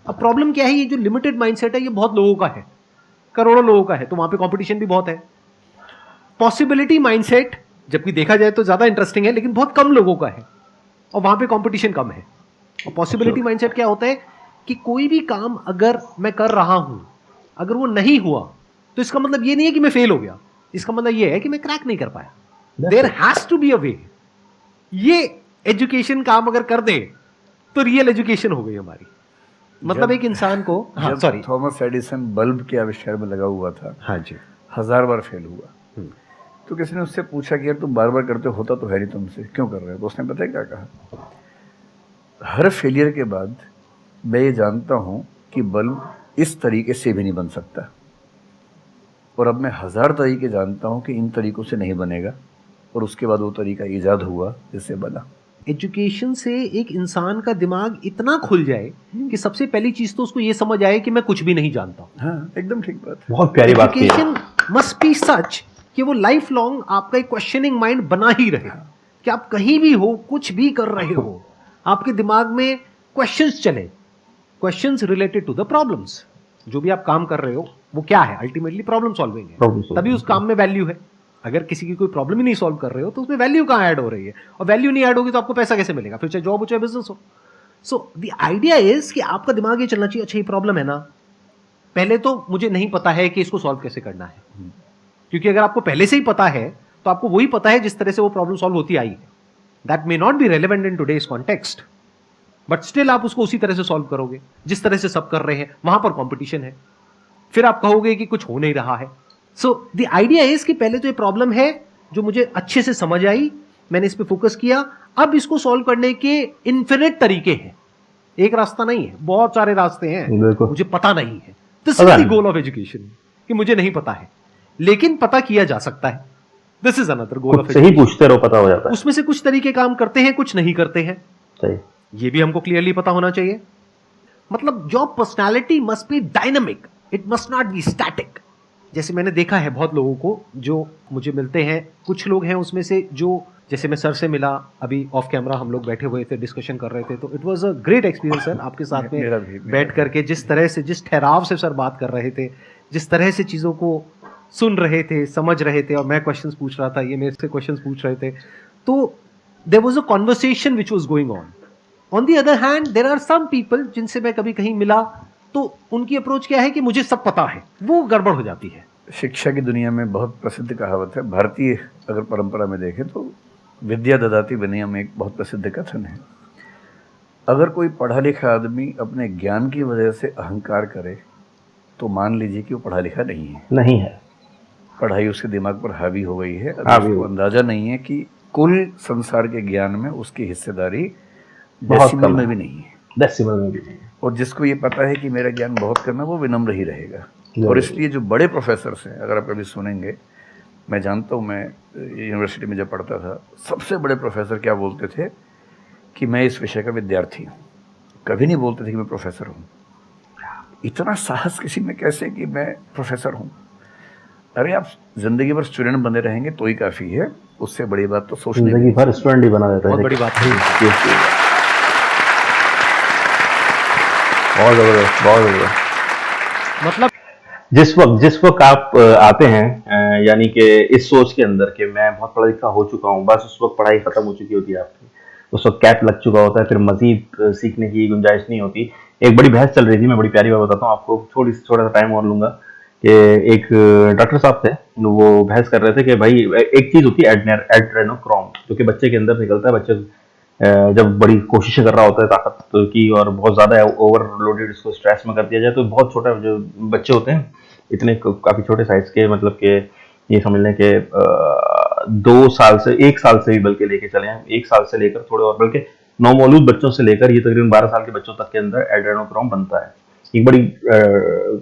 अब प्रॉब्लम क्या है, ये जो लिमिटेड माइंडसेट है ये बहुत लोगों का है, करोड़ों लोगों का है, तो वहां पे कंपटीशन भी बहुत है। पॉसिबिलिटी माइंडसेट जबकि देखा जाए तो ज्यादा इंटरेस्टिंग है, लेकिन बहुत कम लोगों का है और वहां पे कंपटीशन कम है। और पॉसिबिलिटी माइंडसेट क्या होता है कि कोई भी काम अगर मैं कर रहा हूं, अगर वो नहीं हुआ तो इसका मतलब ये नहीं है कि मैं फेल हो गया, इसका मतलब ये है कि मैं क्रैक नहीं कर पाया। There has to be a way. ये एजुकेशन काम अगर कर दे तो रियल एजुकेशन हो गई हमारी। मतलब एक इंसान को, हाँ सॉरी, थॉमस एडिसन बल्ब के आविष्कार में लगा हुआ था, हाँ जी, 1000 बार फेल हुआ। तो किसी ने उससे पूछा कि यार तुम बार बार करते होता तो है नहीं तुमसे, क्यों कर रहे हो? तो उसने पता है क्या कहा, हर फेलियर के बाद मैं ये जानता हूं कि बल्ब इस तरीके से भी नहीं बन सकता, और अब मैं 1000 तरीके जानता हूं कि इन तरीकों से नहीं बनेगा, और उसके बाद वो तरीका ईजाद हुआ जिससे बना। एजुकेशन से एक इंसान का दिमाग इतना खुल जाए कि सबसे पहली चीज तो उसको ये समझ आए कि मैं कुछ भी नहीं जानता। हाँ, एकदम ठीक बात है। बहुत प्यारी बात की है। एजुकेशन मस्ट बी सच कि वो लाइफ लॉन्ग आपका एक क्वेश्चनिंग माइंड बना ही रहे, कि आप कहीं भी हो, कुछ भी कर रहे हो, आपके दिमाग में क्वेश्चंस चले, questions related to the problems. जो भी आप काम कर रहे हो वो क्या है, अल्टीमेटली प्रॉब्लम सॉल्विंग है, तभी उस काम में वैल्यू है। अगर किसी की कोई प्रॉब्लम ही नहीं सॉल्व कर रहे हो तो उसमें वैल्यू कहाँ ऐड हो रही है, और वैल्यू नहीं ऐड होगी तो आपको पैसा कैसे मिलेगा, फिर चाहे जॉब हो चाहे बिजनेस हो। सो द आइडिया इज कि आपका दिमाग ये चलना चाहिए, अच्छा ये प्रॉब्लम है ना, पहले तो मुझे नहीं पता है कि इसको सॉल्व कैसे करना है, क्योंकि अगर आपको पहले से ही पता है तो आपको वही पता है जिस तरह से वो प्रॉब्लम सॉल्व होती आई है। That may not be relevant in today's context, but still आप उसको उसी तरह से सॉल्व करोगे जिस तरह से सब कर रहे हैं। वहां पर कंपटीशन है, फिर आप कहोगे कि कुछ हो नहीं रहा है। सो द आइडिया इज कि पहले तो ये प्रॉब्लम है जो मुझे अच्छे से समझ आई, मैंने इस पे फोकस किया, अब इसको सॉल्व करने के इन्फिनिट तरीके हैं, एक रास्ता नहीं है, बहुत सारे रास्ते हैं, मुझे पता नहीं है। This is the goal of education, कि मुझे नहीं पता है लेकिन पता किया जा सकता है। This is another goal of education. सही पूछते रहो, पता हो जाता है। उसमें से कुछ तरीके काम करते हैं, कुछ नहीं करते हैं, सही, ये भी हमको क्लियरली पता होना चाहिए। मतलब your personality must be dynamic, it must not be static. जैसे मैंने देखा है बहुत लोगों को जो मुझे मिलते हैं, कुछ लोग हैं उसमें से जो, जैसे मैं सर से मिला अभी ऑफ कैमरा, हम लोग बैठे हुए थे, डिस्कशन कर रहे थे, तो it was a great experience sir आपके साथ में बैठ करके, जिस तरह से, जिस ठहराव से सर बात कर रहे थे, जिस तरह से चीज़ों को सुन रहे थे, समझ रहे थे, और मैं क्वेश्चंस पूछ रहा था, ये मेरे से क्वेश्चंस पूछ रहे थे, तो there was a conversation which was going on. On the other hand there are some people जिनसे मैं कभी कहीं मिला तो उनकी अप्रोच क्या है कि मुझे सब पता है, वो गड़बड़ हो जाती है। शिक्षा की दुनिया में बहुत प्रसिद्ध कहावत है, भारतीय अगर परंपरा में देखें तो विद्या ददाति विनयम में एक बहुत प्रसिद्ध कथन है। अगर कोई पढ़ा लिखा आदमी अपने ज्ञान की वजह से अहंकार करे तो मान लीजिए कि वो पढ़ा लिखा नहीं है। पढ़ाई उसके दिमाग पर हावी हो गई है, अभी उसको अंदाजा नहीं है कि कुल संसार के ज्ञान में उसकी हिस्सेदारी डेसिमल में भी नहीं है। और जिसको ये पता है कि मेरा ज्ञान बहुत करना, वो विनम्र ही रहेगा। और इसलिए जो बड़े प्रोफेसर्स हैं, अगर आप कभी सुनेंगे, मैं जानता हूँ, मैं यूनिवर्सिटी में जब पढ़ता था, सबसे बड़े प्रोफेसर क्या बोलते थे कि मैं इस विषय का विद्यार्थी हूँ, कभी नहीं बोलते थे कि मैं प्रोफेसर हूँ। इतना साहस किसी में कैसे कि मैं प्रोफेसर हूँ? अरे आप जिंदगी भर स्टूडेंट बने रहेंगे तो ही काफ़ी है, उससे बड़ी बात तो सोचने जिंदगी भर स्टूडेंट ही बना रहता है, बहुत बड़ी बात है। बहुत जबरदस्त। मतलब जिस वक्त आप आते हैं यानी कि इस सोच के अंदर कि मैं बहुत पढ़ा लिखा हो चुका हूँ, बस उस वक्त पढ़ाई खत्म हो चुकी होती है आपकी, उस वक्त कैप लग चुका होता है, फिर मजीद सीखने की गुंजाइश नहीं होती। एक बड़ी बहस चल रही थी, मैं बड़ी प्यारी बात बताता हूँ आपको, थोड़ा सा टाइम और लूंगा, कि एक डॉक्टर साहब थे, वो बहस कर रहे थे कि भाई एक चीज़ होती है एड्रेनोक्रोम, जो कि बच्चे के अंदर निकलता है, बच्चे जब बड़ी कोशिशें कर रहा होता है ताकत की और बहुत ज़्यादा ओवरलोडेड इसको स्ट्रेस में कर दिया जाए, तो बहुत छोटा जो बच्चे होते हैं इतने काफ़ी छोटे साइज के, मतलब कि ये समझ लें कि 2 साल से 1 साल से भी बल्कि लेके चले हैं, 1 साल से लेकर थोड़े और बल्कि नवमौलूद बच्चों से लेकर ये तकरीबन 12 साल के बच्चों तक के अंदर एड्रेनोक्रोम बनता है। एक बड़ी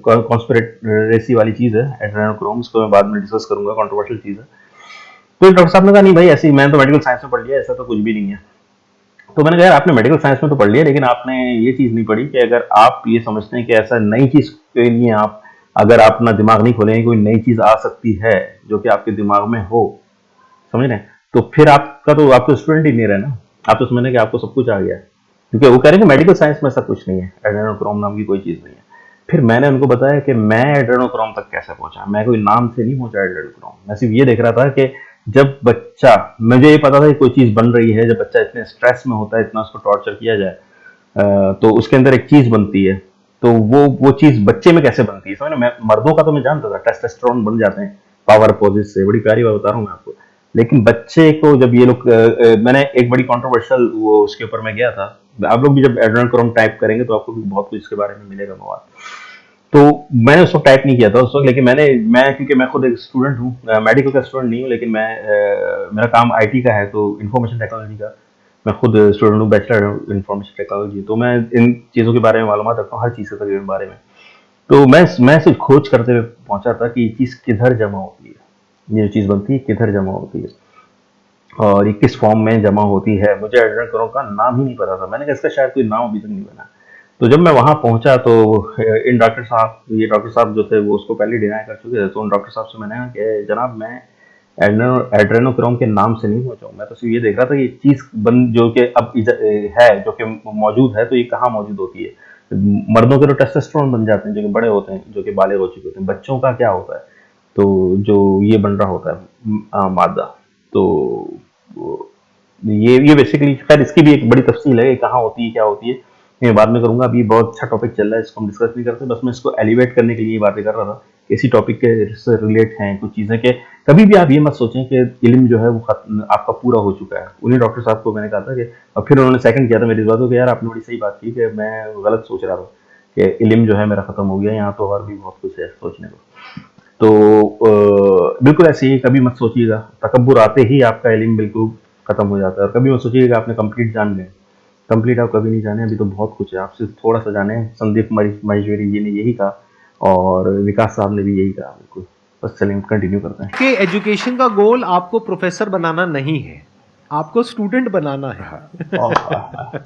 कॉन्स्पिरेसी वाली चीज़ है एड्रेनोक्रोम, इसको मैं बाद में डिस्कस करूंगा, कंट्रोवर्शियल चीज़ है। तो डॉक्टर साहब ने कहा नहीं भाई ऐसी, मैं तो मेडिकल साइंस में पढ़ लिया, ऐसा तो कुछ भी नहीं है। तो मैंने कहा यार आपने मेडिकल साइंस में तो पढ़ लिया, लेकिन आपने ये चीज़ नहीं पढ़ी कि अगर आप ये समझते हैं कि ऐसा नई चीज़ के लिए आप अगर आप अपना दिमाग नहीं खोलेंगे, कोई नई चीज़ आ सकती है जो कि आपके दिमाग में हो, समझ रहे हैं, तो फिर आपका तो आपको स्टूडेंट ही नहीं रहे ना, आप तो समझ कि आपको सब कुछ आ गया है, क्योंकि वो कह रहे हैं कि मेडिकल साइंस में ऐसा कुछ नहीं है, एड्रेनोक्रोम नाम की कोई चीज़ नहीं है। फिर मैंने उनको बताया कि मैं एड्रेनोक्रोम तक कैसे पहुंचा, मैं कोई नाम से नहीं पहुंचा एड्रेनोक्रोम, मैं सिर्फ ये देख रहा था कि जब बच्चा, मुझे ये पता था कि कोई चीज़ बन रही है, जब बच्चा इतने स्ट्रेस में होता है, इतना उसको टॉर्चर किया जाए, तो उसके अंदर एक चीज़ बनती है, तो वो चीज़ बच्चे में कैसे बनती है, समझ, मैं मर्दों का तो मैं जानता था, टेस्टोस्टेरोन बन जाते हैं पावर पोजिस से, बड़ी प्यारी बात बता रहा हूँ मैं आपको, लेकिन बच्चे को जब ये लोग मैंने एक बड़ी कंट्रोवर्शियल वो उसके ऊपर मैं गया था, आप लोग भी जब एड्रेनोक्रोम टाइप करेंगे तो आपको भी बहुत कुछ इसके बारे में मिलेगा मवाद। तो मैंने उस वक्त टाइप नहीं किया था उस वक्त, लेकिन मैं क्योंकि मैं खुद एक स्टूडेंट हूँ, मेडिकल का स्टूडेंट नहीं हूँ, लेकिन मेरा काम आईटी का है, तो इंफॉर्मेशन टेक्नोलॉजी का, मैं खुद स्टूडेंट हूँ, बैचलर इंफॉर्मेशन टेक्नोलॉजी, तो मैं इन चीज़ों के बारे में मालूमात रखता हूँ, हर चीज़ के तकरीबन बारे में। तो मैं सिर्फ खोज करते हुए पहुंचा था कि ये चीज़ किधर जमा होती है, ये जो चीज़ बनती है किधर जमा होती है और ये किस फॉर्म में जमा होती है। मुझे एड्रेनोक्रोम का नाम ही नहीं पता था, मैंने कहा इसका शायद कोई नाम अभी तक नहीं बना। तो जब मैं वहाँ पहुंचा तो इन डॉक्टर साहब जो थे वो उसको पहले डिनाई कर चुके थे, तो उन डॉक्टर साहब से मैंने कहा कि जनाब मैं एड्रेनोक्रोम के नाम से नहीं पहुंचा हूँ, मैं तो सिर्फ ये देख रहा था कि चीज़ बन जो कि अब है, जो कि मौजूद है, तो ये कहाँ मौजूद होती है। मर्दों के तो टेस्टोस्टेरोन बन जाते हैं जो कि बड़े होते हैं, जो कि बालिग हो चुके होते हैं, बच्चों का क्या होता है, तो जो ये बन रहा होता है मादा, तो ये बेसिकली, खैर इसकी भी एक बड़ी तफसील है, कहाँ होती है क्या होती है, मैं बाद में करूंगा, अभी बहुत अच्छा टॉपिक चल रहा है, इसको हम डिस्कस नहीं करते, बस मैं इसको एलिवेट करने के लिए बातें कर रहा था कि इसी टॉपिक के से रिलेट हैं कुछ चीज़ें कि कभी भी आप ये मत सोचें कि इल्म जो है वो आपका पूरा हो चुका है। उन्हीं डॉक्टर साहब को मैंने कहा था कि, और फिर उन्होंने सेकंड किया था मेरी इस बात को कि यार आपने बड़ी सही बात की कि मैं गलत सोच रहा था कि इल्म जो है मेरा ख़त्म हो गया, यहाँ तो और भी बहुत कुछ है सोचने को। तो बिल्कुल ऐसे ही कभी मत सोचिएगा, तकब्बुर आते ही आपका इल्म बिल्कुल ख़त्म हो जाता है, और कभी मत सोचिएगा आपने कंप्लीट जान लें, कंप्लीट आप कभी नहीं जाने, अभी तो बहुत कुछ है, आप सिर्फ थोड़ा सा जाने। संदीप माहेश्वरी जी ने यही कहा और विकास साहब ने भी यही कहा, बिल्कुल। बस चलें कंटिन्यू करते हैं कि एजुकेशन का गोल आपको प्रोफेसर बनाना नहीं है, आपको स्टूडेंट बनाना है।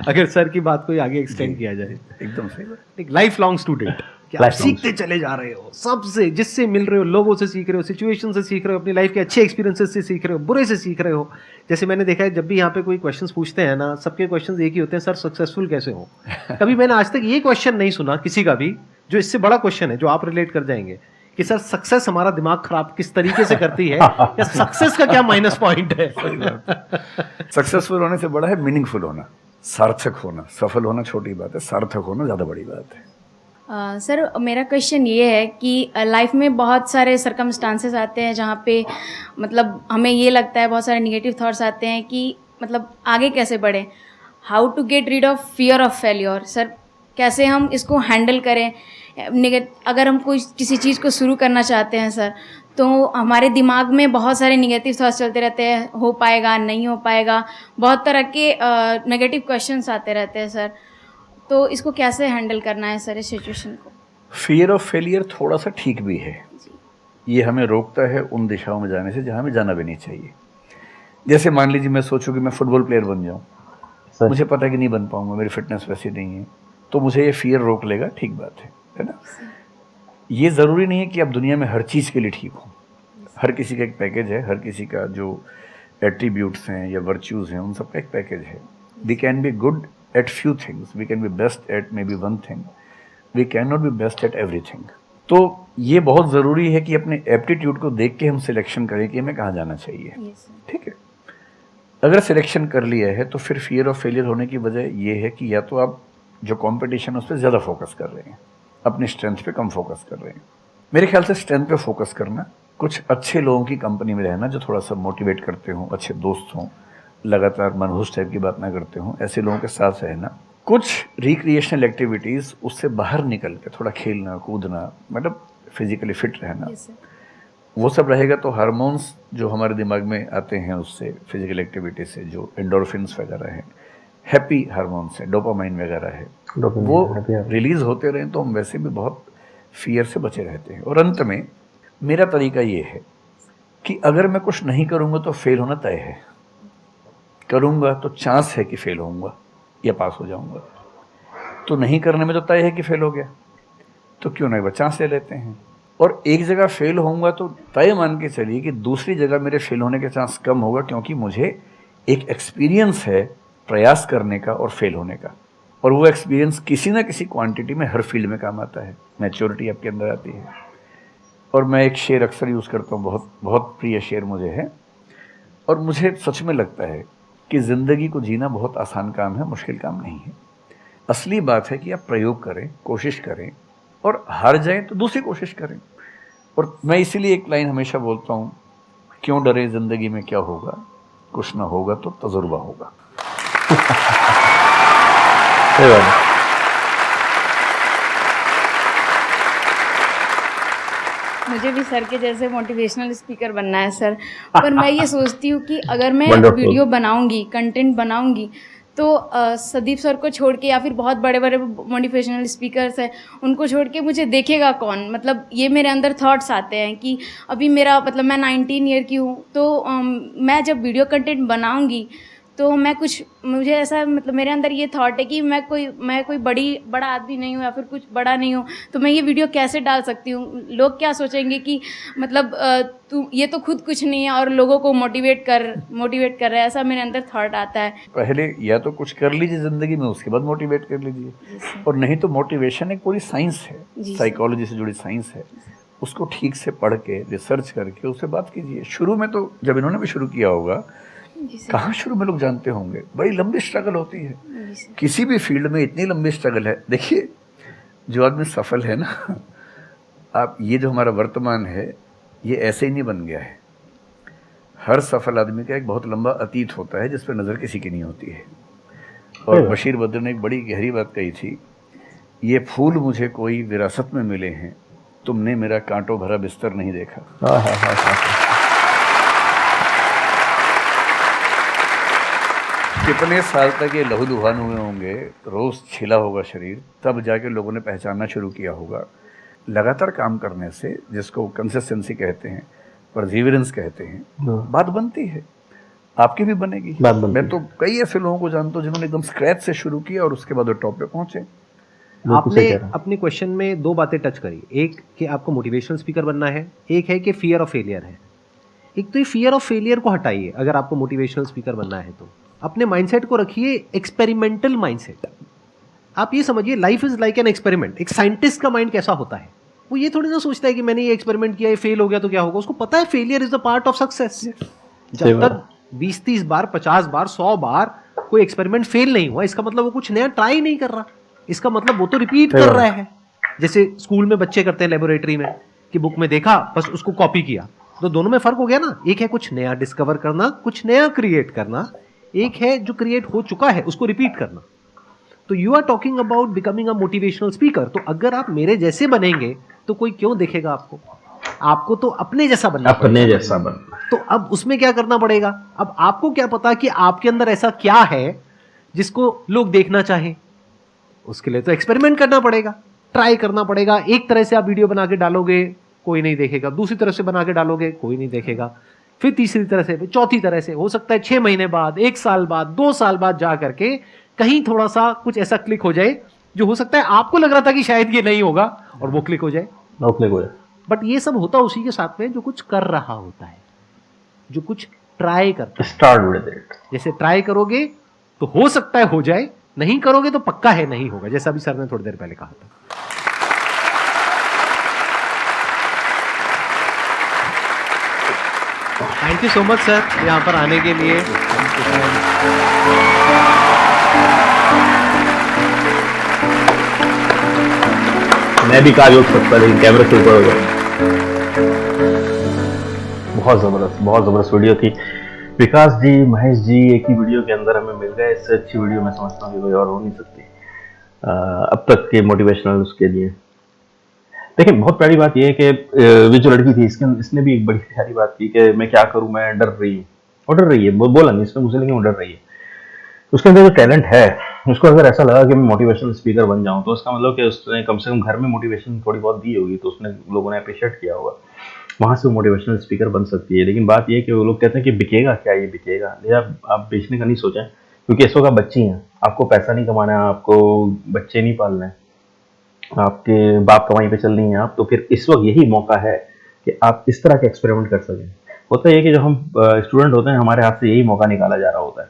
अगर सर की बात को आगे एक्सटेंड किया जाए, एकदम सही, एक लाइफ लॉन्ग स्टूडेंट, क्या आप सीखते चले जा रहे हो, सबसे जिससे मिल रहे हो, लोगों से सीख रहे हो, सिचुएशन से सीख रहे हो, अपनी लाइफ के अच्छे एक्सपीरियंसेस से सीख रहे हो, बुरे से सीख रहे हो। जैसे मैंने देखा है जब भी यहाँ पे कोई क्वेश्चंस पूछते हैं ना, सबके क्वेश्चंस एक ही होते हैं, सर सक्सेसफुल कैसे हो। कभी मैंने आज तक ये क्वेश्चन नहीं सुना किसी का भी जो इससे बड़ा क्वेश्चन है, जो आप रिलेट कर जाएंगे कि सर सक्सेस हमारा दिमाग खराब किस तरीके से करती है, या सक्सेस का क्या माइनस पॉइंट है। सक्सेसफुल होने से बड़ा है मीनिंगफुल होना, सार्थक होना। सफल होना छोटी बात है, सार्थक होना ज़्यादा बड़ी बात है। सर मेरा क्वेश्चन ये है कि लाइफ में बहुत सारे सरकमस्टांसेस आते हैं जहाँ पे मतलब हमें ये लगता है, बहुत सारे नेगेटिव थॉट्स आते हैं कि मतलब आगे कैसे बढ़ें, how to get rid of fear of failure. Sir कैसे हम इसको हैंडल करें, अगर हम कोई किसी चीज़ को शुरू करना चाहते हैं सर, तो हमारे दिमाग में बहुत सारे नेगेटिव थॉट्स चलते रहते हैं, हो पाएगा नहीं हो पाएगा, बहुत तरह के नेगेटिव क्वेश्चंस आते रहते हैं सर, तो इसको कैसे हैंडल करना है सर इस सिचुएशन को। फियर ऑफ फेलियर थोड़ा सा ठीक भी है, ये हमें रोकता है उन दिशाओं में जाने से जहाँ हमें जाना भी नहीं चाहिए। जैसे मान लीजिए मैं सोचूं कि मैं फुटबॉल प्लेयर बन जाऊँ, मुझे पता है कि नहीं बन पाऊंगा, मेरी फिटनेस वैसी नहीं है, तो मुझे ये फियर रोक लेगा, ठीक बात है ना। ये ज़रूरी नहीं है कि आप दुनिया में हर चीज़ के लिए ठीक हो, हर किसी का एक पैकेज है, हर किसी का जो एट्रीब्यूट्स हैं या वर्च्यूज़ हैं उन सब का एक पैकेज है। We can be good at few things, we can be best at maybe one thing, we cannot be best at everything। तो ये बहुत ज़रूरी है कि अपने एप्टीट्यूड को देख के हम सिलेक्शन करें कि हमें कहाँ जाना चाहिए, ठीक है। अगर सिलेक्शन कर लिया है तो फिर फियर ऑफ फेलियर होने की वजह ये है कि या तो आप जो कंपटीशन है उस पर ज़्यादा फोकस कर रहे हैं, अपनी स्ट्रेंथ पे कम फोकस कर रहे हैं। मेरे ख्याल से स्ट्रेंथ पे फोकस करना, कुछ अच्छे लोगों की कंपनी में रहना जो थोड़ा सा मोटिवेट करते हों, अच्छे दोस्त हों, लगातार मनहूस टाइप की बात ना करते हों, ऐसे लोगों के साथ रहना, कुछ रिक्रिएशनल एक्टिविटीज़, उससे बाहर निकल के थोड़ा खेलना कूदना, मतलब फिजिकली फिट रहना, वो सब रहेगा तो हार्मोन्स जो हमारे दिमाग में आते हैं उससे, फिजिकल एक्टिविटी से, जो एंडोर्फिन्स वगैरह हैं, हैप्पी हार्मोन्स है, डोपामाइन वगैरह है, वो रिलीज होते रहें तो हम वैसे भी बहुत फियर से बचे रहते हैं। और अंत में मेरा तरीका ये है कि अगर मैं कुछ नहीं करूँगा तो फेल होना तय है, करूँगा तो चांस है कि फेल होऊंगा या पास हो जाऊँगा, तो नहीं करने में तो तय है कि फेल हो गया, तो क्यों नहीं चांस ले लेते हैं। और एक जगह फेल होऊंगा तो तय मान के चलिए कि दूसरी जगह मेरे फेल होने के चांस कम होगा, क्योंकि मुझे एक एक्सपीरियंस है प्रयास करने का और फेल होने का, और वो एक्सपीरियंस किसी ना किसी क्वांटिटी में हर फील्ड में काम आता है, मैच्योरिटी आपके अंदर आती है। और मैं एक शेर अक्सर यूज़ करता हूँ, बहुत बहुत प्रिय शेर मुझे है, और मुझे सच में लगता है कि ज़िंदगी को जीना बहुत आसान काम है, मुश्किल काम नहीं है। असली बात है कि आप प्रयोग करें, कोशिश करें, और हार जाएं तो दूसरी कोशिश करें। और मैं इसीलिए एक लाइन हमेशा बोलता हूँ, क्यों डरे, ज़िंदगी में क्या होगा, कुछ ना होगा तो तजुर्बा होगा। सही बात है। मुझे भी सर के जैसे मोटिवेशनल स्पीकर बनना है सर, पर मैं ये सोचती हूँ कि अगर मैं Wonderful. वीडियो बनाऊंगी, कंटेंट बनाऊंगी, तो संदीप सर को छोड़ के या फिर बहुत बड़े बड़े मोटिवेशनल स्पीकर्स हैं उनको छोड़ के मुझे देखेगा कौन। मतलब ये मेरे अंदर थॉट्स आते हैं कि अभी मेरा मतलब मैं 19 ईयर की हूँ, तो मैं जब वीडियो कंटेंट बनाऊंगी तो मैं कुछ, मुझे ऐसा मतलब मेरे अंदर ये थॉट है कि मैं कोई बड़ा आदमी नहीं हूँ या फिर कुछ बड़ा नहीं हूँ, तो मैं ये वीडियो कैसे डाल सकती हूँ। लोग क्या सोचेंगे कि मतलब तू ये तो खुद कुछ नहीं है और लोगों को मोटिवेट कर रहा है, ऐसा मेरे अंदर थॉट आता है। पहले या तो कुछ कर लीजिए ज़िंदगी में, उसके बाद मोटिवेट कर लीजिए, और नहीं तो मोटिवेशन एक पूरी साइंस है, साइकोलॉजी से जुड़ी साइंस है, उसको ठीक से पढ़ के रिसर्च करके उससे बात कीजिए। शुरू में तो जब इन्होंने भी शुरू किया होगा, कहाँ शुरू में लोग जानते होंगे, बड़ी लंबी स्ट्रगल होती है, किसी भी फील्ड में इतनी लंबी स्ट्रगल है। देखिए जो आदमी सफल है ना, आप ये जो हमारा वर्तमान है ये ऐसे ही नहीं बन गया है। हर सफल आदमी का एक बहुत लंबा अतीत होता है जिस पर नज़र किसी की नहीं होती है। और बशीर बद्र ने एक बड़ी गहरी बात कही थी, ये फूल मुझे कोई विरासत में मिले हैं, तुमने मेरा कांटों भरा बिस्तर नहीं देखा। कितने साल तक ये लहूलुहान हुए होंगे, रोज़ छिला होगा शरीर, तब जाके लोगों ने पहचानना शुरू किया होगा। लगातार काम करने से, जिसको कंसिस्टेंसी कहते हैं, परसिवियरेंस कहते हैं, बात बनती है, आपकी भी बनेगी। मैं तो कई ऐसे लोगों को जानता हूँ जिन्होंने एकदम स्क्रैच से शुरू किया और उसके बाद वो टॉप पे पहुंचे। आपने अपने क्वेश्चन में दो बातें टच करी, एक कि आपको मोटिवेशनल स्पीकर बनना है, एक है कि फियर ऑफ फेलियर है। एक तो ये फियर ऑफ फेलियर को हटाइए, अगर आपको मोटिवेशनल स्पीकर बनना है तो अपने माइंडसेट को रखिए एक्सपेरिमेंटल माइंडसेट। आप ये समझिए life is like an experiment. एक साइंटिस्ट का माइंड कैसा होता है, वो ये थोड़ी ना सोचता है कि मैंने ये एक्सपेरिमेंट किया, ये फेल हो गया तो क्या होगा। उसको पता है failure is the part of success. जब तक 20-30 बार, 50 बार, 100 बार कोई एक्सपेरिमेंट फेल नहीं हुआ, इसका मतलब वो कुछ नया ट्राई नहीं कर रहा, इसका मतलब वो तो रिपीट कर रहा है। जैसे स्कूल में बच्चे करते हैं लेबोरेटरी में, कि बुक में देखा बस उसको कॉपी किया, तो दोनों में फर्क हो गया ना। एक है कुछ नया डिस्कवर करना, कुछ नया क्रिएट करना, एक है जो क्रिएट हो चुका है उसको रिपीट करना। तो you are talking about becoming a motivational speaker. तो अगर आप मेरे जैसे बनेंगे तो कोई क्यों देखेगा आपको, आपको तो अपने जैसा बनना, अपने जैसा बनना। तो अब उसमें क्या करना पड़ेगा, अब आपको क्या पता कि आपके अंदर ऐसा क्या है जिसको लोग देखना चाहें। उसके लिए तो एक्सपेरिमेंट करना पड़ेगा, ट्राई करना पड़ेगा। एक तरह से आप वीडियो बना के डालोगे, कोई नहीं देखेगा, दूसरी तरह से बना के डालोगे, कोई नहीं देखेगा, फिर तीसरी तरह से, फिर चौथी तरह से, हो सकता है 6 महीने बाद, 1 साल बाद, 2 साल बाद जा करके कहीं थोड़ा सा कुछ ऐसा क्लिक हो जाए जो हो सकता है आपको लग रहा था कि शायद ये नहीं होगा, और वो क्लिक हो जाए। बट ये सब होता उसी के साथ में जो कुछ कर रहा होता है, जो कुछ ट्राई करता है। Start with it. जैसे ट्राई करोगे तो हो सकता है हो जाए, नहीं करोगे तो पक्का है नहीं होगा, जैसा भी सर ने थोड़ी देर पहले कहा था। Thank you so much sir यहाँ पर आने के लिए। मैं भी काज उठ सकता लेकिन कैमरे से ऊपर हो गया। बहुत जबरदस्त वीडियो थी। विकास जी, महेश जी एक ही वीडियो के अंदर हमें मिल गए। इससे अच्छी वीडियो मैं समझता हूँ कि कोई और हो नहीं सकती अब तक के मोटिवेशनल उसके लिए। देखिए बहुत प्यारी बात यह है कि ये जो लड़की थी इसने भी एक बड़ी प्यारी बात की कि मैं क्या करूं, मैं डर रही हूँ। वो डर रही है, बोला नहीं इसने मुझे, लेकिन वो डर रही है। उसके अंदर जो टैलेंट है, उसको अगर ऐसा लगा कि मैं मोटिवेशनल स्पीकर बन जाऊं, तो उसका मतलब कि उसने कम से कम घर में मोटिवेशन थोड़ी बहुत दी होगी, तो उसने लोगों ने अप्रिशिएट किया होगा, वहां से वो मोटिवेशनल स्पीकर बन सकती है। लेकिन बात यह है कि वो लोग कहते हैं कि बिकेगा क्या, ये बिकेगा, ये आप बेचने का नहीं सोचें, क्योंकि इस वक्त आप बच्ची हैं, आपको पैसा नहीं कमाना है, आपको बच्चे नहीं पालने हैं, आपके बाप कमाई पे चल रही हैं आप, तो फिर इस वक्त यही मौका है कि आप इस तरह के एक्सपेरिमेंट कर सकें। होता है कि जब हम स्टूडेंट होते हैं, हमारे हाथ से यही मौका निकाला जा रहा होता है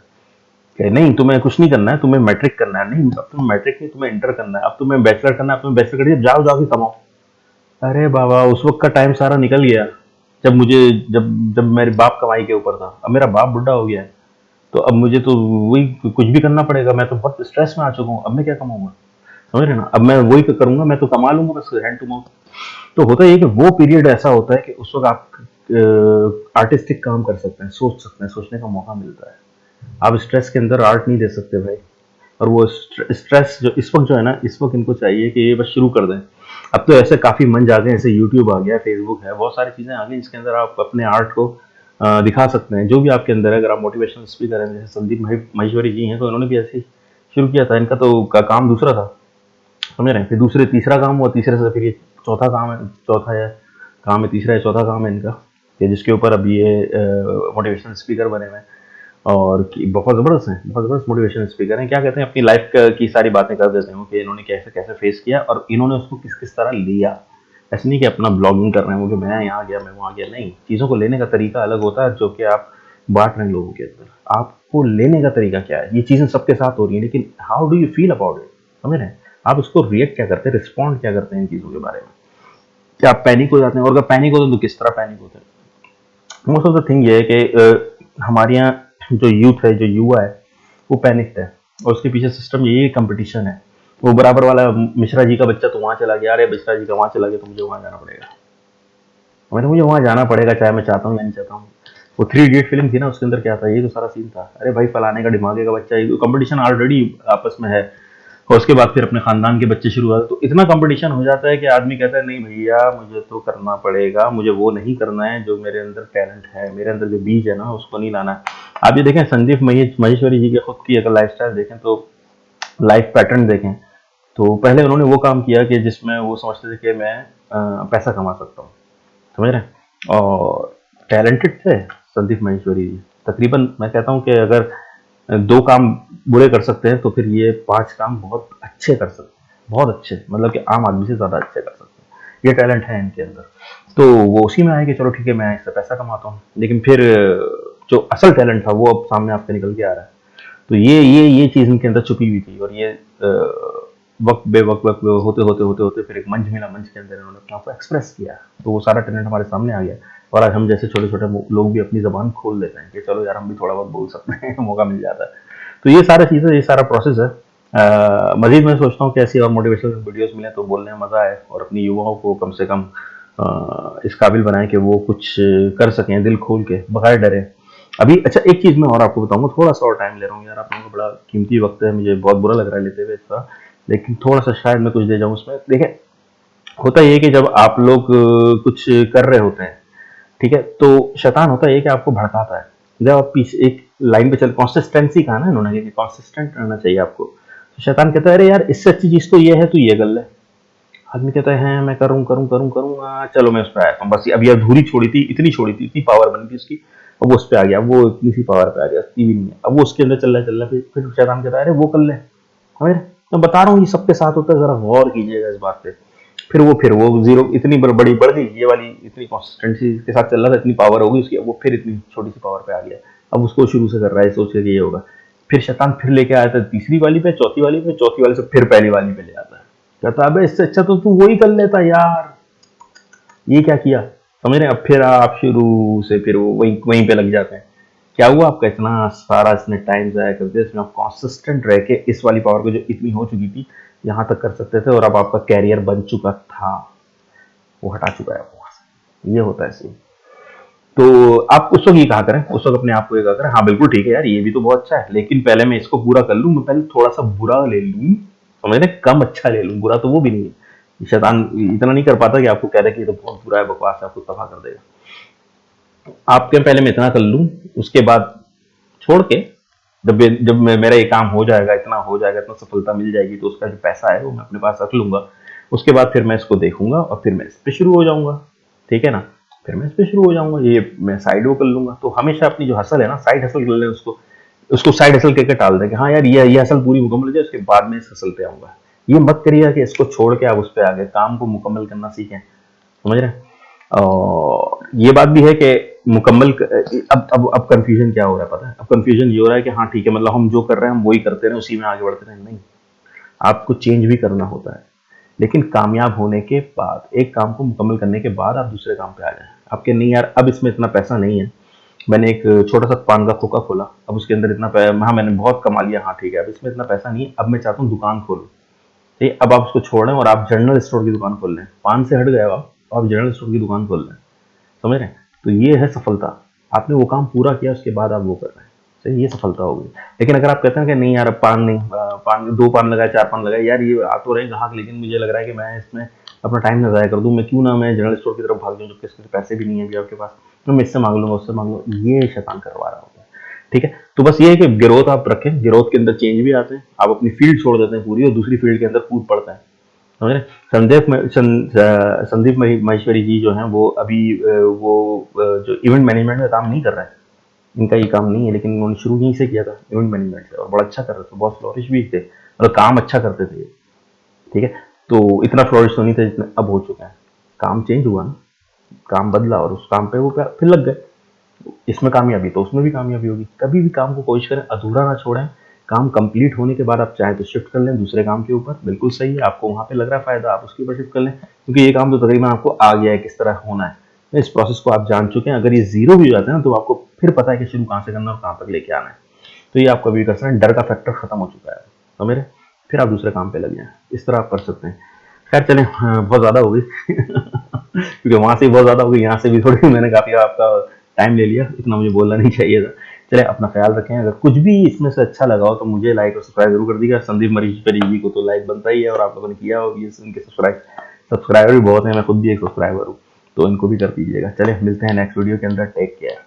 कि नहीं तुम्हें कुछ नहीं करना है, तुम्हें मैट्रिक करना है। नहीं, अब तुम्हें मैट्रिक नहीं, तुम्हें इंटर करना है, अब तुम्हें बैचलर करना है, अब तुम्हें बैचलर करिए, जाओ जाओ के कमाओ। अरे बाबा, उस वक्त का टाइम सारा निकल गया जब मुझे जब जब मेरे बाप कमाई के ऊपर था। अब मेरा बाप बुढ़ा हो गया है, तो अब मुझे तो वही कुछ भी करना पड़ेगा। मैं तो बहुत स्ट्रेस में आ चुका हूँ, अब मैं क्या कमाऊंगा, समझ रहे ना। अब मैं वही करूंगा, मैं तो कमा लूंगा बस हैंड टू माउथ। तो होता है कि वो पीरियड ऐसा होता है कि उस वक्त आप आर्टिस्टिक काम कर सकते हैं, सोच सकते हैं, सोचने का मौका मिलता है। आप स्ट्रेस के अंदर आर्ट नहीं दे सकते भाई। और वो स्ट्रेस जो इस वक्त जो है ना, इस वक्त इनको चाहिए कि ये बस शुरू कर दें। अब तो ऐसे काफ़ी मंच आ गए, ऐसे यूट्यूब आ गया, फेसबुक है, बहुत सारी चीज़ें आ गई जिसके अंदर आप अपने आर्ट को दिखा सकते हैं, जो भी आपके अंदर है। अगर आप मोटिवेशनल स्पीकर हैं, जैसे संदीप महेश्वरी जी हैं, तो इन्होंने भी ऐसे ही शुरू किया था। इनका तो काम दूसरा था, समझ रहे हैं, फिर दूसरे तीसरा काम हुआ, तीसरे से फिर ये चौथा काम है, चौथा है काम है, तीसरा है, चौथा काम है इनका, कि जिसके ऊपर अब ये मोटिवेशनल स्पीकर बने हुए हैं। और बहुत ज़बरदस्त हैं, बहुत ज़बरदस्त मोटिवेशनल स्पीकर हैं। क्या कहते हैं, अपनी लाइफ की सारी बातें कर देते हैं कि इन्होंने कैसे कैसे फेस किया और इन्होंने उसको किस किस तरह लिया। ऐसे नहीं कि अपना ब्लॉगिंग कर रहे हैं वो, कि मैं यहाँ गया, मैं वहाँ गया, नहीं। चीज़ों को लेने का तरीका अलग होता है, जो कि आप बांट रहे हैं लोगों के अंदर। आपको लेने का तरीका क्या है, ये चीज़ें सबके साथ हो रही हैं, लेकिन how do you feel about it, समझ रहे हैं। आप उसको रिएक्ट क्या करते हैं, रिस्पॉन्ड क्या करते हैं इन चीज़ों के बारे में। क्या आप पैनिक हो जाते हैं, और अगर पैनिक होते हैं तो किस तरह पैनिक होते हैं। मोस्ट ऑफ द थिंग ये है कि हमारे यहाँ जो यूथ है, जो युवा है, वो पैनिक्ड है, और उसके पीछे सिस्टम यही कंपटीशन है। वो बराबर वाला मिश्रा जी का बच्चा तो वहाँ चला गया, अरे मिश्रा जी का वहाँ चला गया, तो मुझे वहाँ जाना पड़ेगा, मुझे वहाँ जाना पड़ेगा, चाहे मैं चाहता हूँ या नहीं चाहता हूँ। वो 3 इडियट फिल्म थी ना, उसके अंदर क्या था, ये तो सारा सीन था। अरे भाई, फलाने का दिमागे का बच्चा, ये कंपटीशन ऑलरेडी आपस में है, और उसके बाद फिर अपने खानदान के बच्चे शुरू होते, तो इतना कंपटीशन हो जाता है कि आदमी कहता है नहीं भैया, मुझे तो करना पड़ेगा, मुझे वो नहीं करना है जो मेरे अंदर टैलेंट है, मेरे अंदर जो बीज है ना, उसको नहीं लाना है। आप ये देखें, संदीप महेश्वरी जी के खुद की अगर लाइफस्टाइल देखें, तो लाइफ पैटर्न देखें, तो पहले उन्होंने वो काम किया कि जिसमें वो समझते थे कि मैं पैसा कमा सकता हूँ, समझ रहे हैं। और टैलेंटेड थे संदीप महेश्वरी जी। तकरीबन मैं कहता हूँ कि अगर 2 काम बुरे कर सकते हैं, तो फिर ये 5 काम बहुत अच्छे कर सकते हैं, बहुत अच्छे, मतलब कि आम आदमी से ज़्यादा अच्छे कर सकते हैं। ये टैलेंट है इनके अंदर। तो वो उसी में आए कि चलो ठीक है, मैं इससे पैसा कमाता हूँ। लेकिन फिर जो असल टैलेंट था वो अब सामने आपके निकल के आ रहा है। तो ये चीज़ इनके अंदर छुपी हुई थी, और ये वक्त वक्त होते फिर एक मंच मिला, मंच के अंदर इन्होंने अपने आप को एक्सप्रेस किया, तो वो सारा टैलेंट हमारे सामने आ गया। और आज हम जैसे छोटे छोटे लोग भी अपनी ज़बान खोल देते हैं कि चलो यार, हम भी थोड़ा बहुत बोल सकते हैं, मौका मिल जाता है। तो ये सारा चीज़ें, ये सारा प्रोसेस है। मज़ीद मैं सोचता हूँ कि ऐसी और मोटिवेशनल वीडियोस मिलें तो बोलने में मज़ा आए, और अपनी युवाओं को कम से कम इस काबिल बनाएं कि वो कुछ कर सकें, दिल खोल के, बगैर डरे। अभी अच्छा, एक चीज़ मैं और आपको बताऊंगा, थोड़ा सा और टाइम ले रहा हूँ यार, आप लोगों को बड़ा कीमती वक्त है, मुझे बहुत बुरा लग रहा है लेते हुए इसका, लेकिन थोड़ा सा शायद मैं कुछ दे जाऊँ उसमें। देखिए, होता ये है कि जब आप लोग कुछ कर रहे होते हैं, ठीक है, तो शैतान होता है कि आपको भड़काता है। जब आप पीछे एक लाइन पे चल, कंसिस्टेंसी कहा ना इन्होंने कि कंसिस्टेंट रहना चाहिए आपको, तो शैतान कहता है अरे यार, इससे अच्छी चीज़ तो ये है, तो ये कर ले। आदमी कहता है मैं करूँ करूँ करूँ करूँ, चलो मैं उस पर आया हूँ, बस अभी अधूरी छोड़ी थी, इतनी छोड़ी थी, इतनी पावर बनी थी उसकी, अब वो उस पर आ गया, वो इतनी सी पावर पे आ गया, इतनी भी नहीं है, अब वो उसके अंदर चल रहा है। फिर शैतान कहता है अरे वो कर ले। समझ, मैं बता रहा हूँ ये सबके साथ होता है, जरा गौर कीजिएगा इस बात पे। फिर वो जीरो इतनी बड़ी बढ़ गई, ये वाली इतनी कंसिस्टेंसी के साथ चल रहा था, इतनी पावर हो गई उसकी, अब वो फिर इतनी छोटी सी पावर पे आ गया, अब उसको शुरू से कर रहा है सोच के कि ये होगा। फिर शैतान फिर लेके आया था तीसरी वाली पे, चौथी वाली पे, चौथी वाली से फिर पहली वाली पे ले आता है। कहता है इससे अच्छा तो तू वही कर लेता यार, ये क्या किया, समझ रहे हैं। अब फिर आप शुरू से फिर वो वहीं पे लग जाते हैं। क्या हुआ आपका, इतना सारा इसने टाइम ज़ाया कर दिया, इसमें आप कॉन्सिस्टेंट रह के इस वाली पावर को जो इतनी हो चुकी थी यहाँ तक कर सकते थे, और अब आपका कैरियर बन चुका था, वो हटा चुका है वहाँ से। ये होता है सीन। तो आप उस वक्त ये कहा करें, उस वक्त अपने आप को ये कहा करें, हाँ बिल्कुल ठीक है यार, ये भी तो बहुत अच्छा है, लेकिन पहले मैं इसको पूरा कर लूँ, मैं पहले थोड़ा सा बुरा ले लूँ, समझ रहे, कम अच्छा ले लूँ, बुरा तो वो भी नहीं है। शैतान इतना नहीं कर पाता कि आपको कह दे कि ये तो बहुत बुरा है, बकवास है, आपको तबाह कर देगा। आपके पहले मैं इतना कर लूँ, उसके बाद छोड़ के जब मेरा ये काम हो जाएगा, इतना हो जाएगा, इतना सफलता मिल जाएगी, तो उसका जो पैसा है वो मैं अपने पास रख लूंगा। उसके बाद फिर मैं इसको देखूंगा और फिर मैं इस पे शुरू हो जाऊंगा, ठीक है ना, फिर मैं इस पे शुरू हो जाऊंगा, ये मैं साइड वो कर लूंगा। तो हमेशा अपनी जो हसल है ना, साइड हसल कर लें उसको, उसको साइड हसल करके टाल दें कि हाँ यार ये हसल पूरी मुकम्मल हो जाए, उसके बाद में इस हसल पे आऊंगा। ये मत करिएगा कि इसको छोड़ के आप उस पर आगे काम को मुकम्मल करना सीखें, समझ रहे हैं। और ये बात भी है कि मुकम्मल अब कंफ्यूजन क्या हो रहा है पता है, अब कंफ्यूजन ये हो रहा है कि हाँ ठीक है, मतलब हम जो कर रहे हैं हम वही करते रहे, उसी में आगे बढ़ते रहे। नहीं, आपको चेंज भी करना होता है, लेकिन कामयाब होने के बाद, एक काम को मुकम्मल करने के बाद आप दूसरे काम पे आ जाए। आपके नहीं यार अब इसमें इतना पैसा नहीं है, मैंने एक छोटा सा पान का खोखा खोला, अब उसके अंदर इतना हाँ मैंने बहुत कमा लिया, हाँ ठीक है, अब इसमें इतना पैसा नहीं है, अब मैं चाहता हूँ दुकान खोलूँ। ठीक, अब आप उसको छोड़ रहे हैं और आप जनरल स्टोर की दुकान खोल रहे हैं, पान से हट गए आप जनरल स्टोर की दुकान खोल रहे हैं, समझ रहे हैं। तो ये है सफलता, आपने वो काम पूरा किया, उसके बाद आप वो कर रहे हैं, सही, ये सफलता होगी। लेकिन अगर आप कहते हैं कि नहीं यार अब पान नहीं, पान 2 पान लगाए, 4 पान लगाए, यार ये आ तो रहे ग्राहक, लेकिन मुझे लग रहा है कि मैं इसमें अपना टाइम ना ज़ाया कर दूं, मैं क्यों ना मैं जनरल स्टोर की तरफ भाग जाऊं, जबकि इसके पैसे भी नहीं है अभी आपके पास, तो मैं इससे मांग लूंगा, उससे मांग लूंगा, ये शैतान करवा रहा होता है। ठीक है, तो बस ये है कि ग्रोथ आप रखें, ग्रोथ के अंदर चेंज भी आते हैं, आप अपनी फील्ड छोड़ देते हैं पूरी और दूसरी फील्ड के अंदर कूद पड़ते हैं, समझ रहे हैं? संदीप माहेश्वरी जी जो हैं वो अभी जो इवेंट मैनेजमेंट में काम नहीं कर रहे हैं, इनका ये काम नहीं है, लेकिन उन्होंने शुरू यहीं से किया था, इवेंट मैनेजमेंट से, और बड़ा अच्छा कर रहे थे, बहुत फ्लोरिश भी थे, मतलब काम अच्छा करते थे ये, ठीक है। तो इतना फ्लोरिश तो नहीं था जितना अब हो चुका है, काम चेंज हुआ ना, काम बदला और उस काम पे वो फिर लग गए, इसमें कामयाबी तो उसमें भी कामयाबी होगी। कभी भी काम को कोशिश करें, अधूरा ना छोड़ें, काम कंप्लीट होने के बाद आप चाहें तो शिफ्ट कर लें दूसरे काम के ऊपर, बिल्कुल सही है, आपको वहाँ पे लग रहा है फायदा, आप उसके ऊपर शिफ्ट कर लें, क्योंकि ये काम तो तकरीबन आपको आ गया है किस तरह होना है, इस प्रोसेस को आप जान चुके हैं। अगर ये जीरो भी हो जाता है ना, तो आपको फिर पता है कि शुरू कहाँ से करना और कहाँ तक लेके आना है, तो ये आप कभी कर सकते हैं, डर का फैक्टर खत्म हो चुका है, समझ रहे, फिर आप दूसरे काम पे लग जाए, इस तरह आप कर सकते हैं। खैर चलें, बहुत ज़्यादा हो गई क्योंकि वहाँ से भी बहुत ज़्यादा हो गई, यहाँ से भी थोड़ी, मैंने काफ़ी आपका टाइम ले लिया, इतना मुझे बोलना नहीं चाहिए था। चले, अपना ख्याल रखें, अगर कुछ भी इसमें से अच्छा लगा हो तो मुझे लाइक और सब्सक्राइब जरूर कर दीजिएगा। संदीप मरीश्वरी जी को तो लाइक बनता ही है, और आप लोगों ने किया हो, ये उनके सब्सक्राइबर भी बहुत हैं, मैं खुद भी एक सब्सक्राइबर हूँ, तो इनको भी कर दीजिएगा। चले, मिलते हैं नेक्स्ट वीडियो के अंदर, टेक केयर।